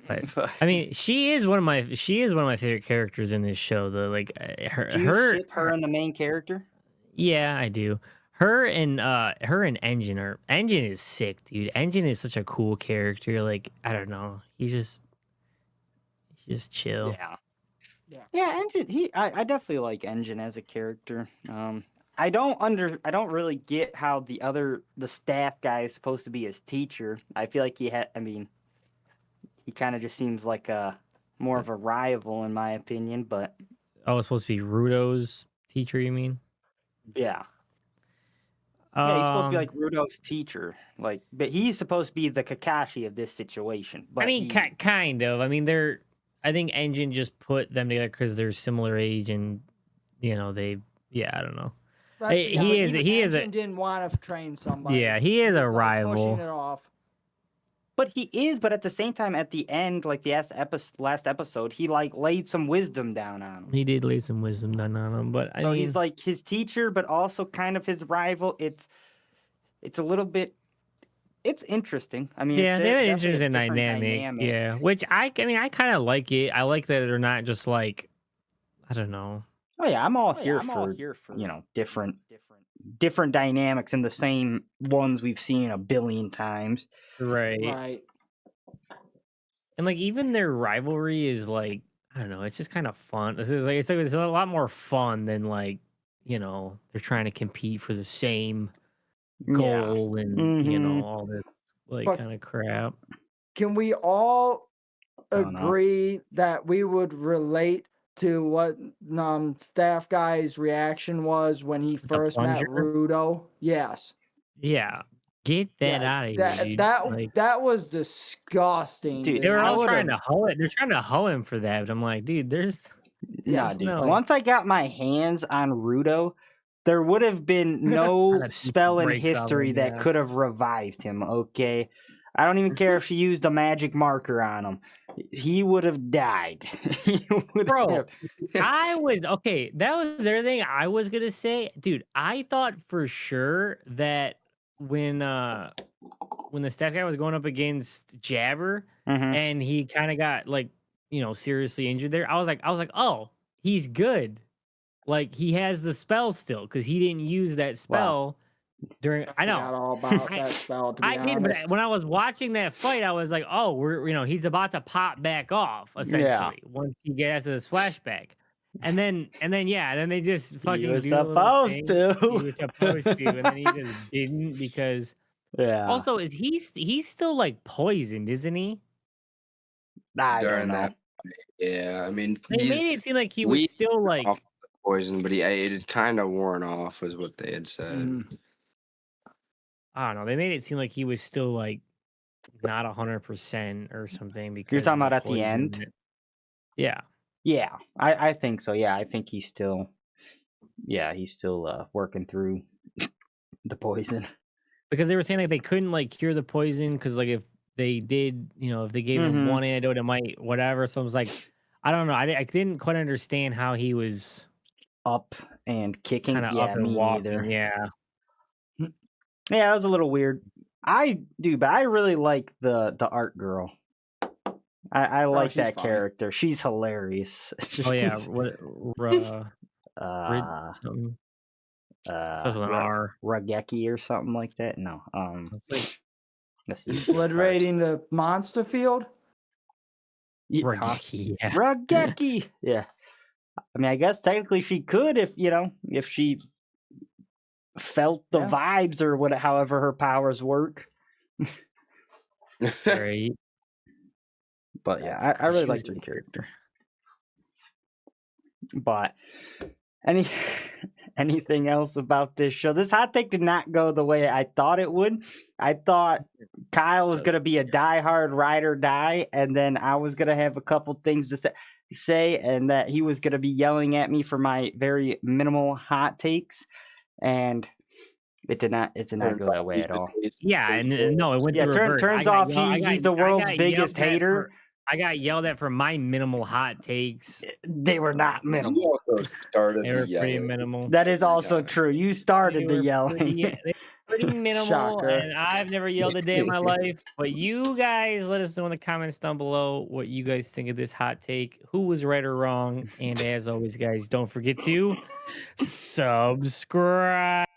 But, I mean, she is one of my favorite characters in this show. Though, like ship her and the main character. Yeah, I do. Her and Engine is sick, dude. Engine is such a cool character. Like, I don't know. He's just chill. Yeah. Engine. I definitely like Engine as a character. I don't really get how the staff guy is supposed to be his teacher. I feel like he kind of just seems like more of a rival in my opinion, but it's supposed to be Rudo's teacher, you mean? yeah. Yeah, he's supposed to be like Rudo's teacher, but he's supposed to be the Kakashi of this situation. But I mean, kind of. I mean, I think Engine just put them together because they're similar age, and I don't know. He didn't want to train somebody. Yeah, he is a rival. Pushing it off. But he is. But at the same time, at the end, like the last episode, he laid some wisdom down on him. He did lay some wisdom down on him, but I mean, he's like his teacher, but also kind of his rival. It's a little bit. It's interesting. I mean, they have an interesting dynamic. Yeah, which I kind of like it. I like that they're not just like, I don't know. Oh yeah, I'm all here for different dynamics and the same ones we've seen a billion times. Right. And like even their rivalry is like, I don't know, it's just kind of fun. It's a lot more fun than like, they're trying to compete for the same goal and all this kind of crap. Can we all agree that we would relate to what staff guy's reaction was when he first met Rudo? Yes. Yeah. Get that out of here, dude. That was disgusting. Dude, they were all trying to hoe it. They're trying to hoe him for that. But I'm like, dude, there's dude. Once I got my hands on Rudo, there would have been no spell in history that could have revived him, okay? I don't even care if she used a magic marker on him. He would have died. Bro, that was the other thing I was going to say. Dude, I thought for sure that when the staff guy was going up against Jabber and he kind of got seriously injured there, I was like, oh, he's good. Like he has the spell still because he didn't use that spell during. I know all about that spell. I did, but when I was watching that fight, I was like, oh, he's about to pop back off essentially once he gets this flashback. And then they just fucking he was supposed to. He was supposed to, and then he just didn't because. Yeah. Also, is he's still like poisoned, isn't he? I don't know. Yeah, I mean, they made it seem like he was still like poison, but it had kind of worn off, is what they had said. I don't know. They made it seem like he was still like not 100% or something. Because you're talking about at the end. Yeah. Yeah, I think so. Yeah, I think he's still. Yeah, he's still working through the poison. Because they were saying like they couldn't like cure the poison because like if they did, if they gave him one antidote, it might whatever. So I was like, I don't know. I didn't quite understand how he was up and kicking. Up and walking. Either. Yeah. Yeah, that was a little weird. But I really like the art girl. I like that character. She's hilarious. Oh yeah, what? Something. With an R. Rageki or something like that. No. Let's see. Obliterating the monster field. Rageki. Yeah. Rageki. Yeah. I mean, I guess technically she could if she felt the vibes or however her powers work. Right. But yeah, I really liked her character. But anything else about this show? This hot take did not go the way I thought it would. I thought Kyle was going to be a diehard ride or die, and then I was going to have a couple things to say, and that he was going to be yelling at me for my very minimal hot takes, and it did not go that way at all. Yeah, and no, it went the reverse. Turns off he's the world's biggest hater. I got yelled at for my minimal hot takes. They were not minimal. You also started they were pretty minimal. That is also true. You started the yelling. They were pretty minimal, Shocker. and I've never yelled a day in my life. But you guys, let us know in the comments down below what you guys think of this hot take. Who was right or wrong? And as always, guys, don't forget to subscribe.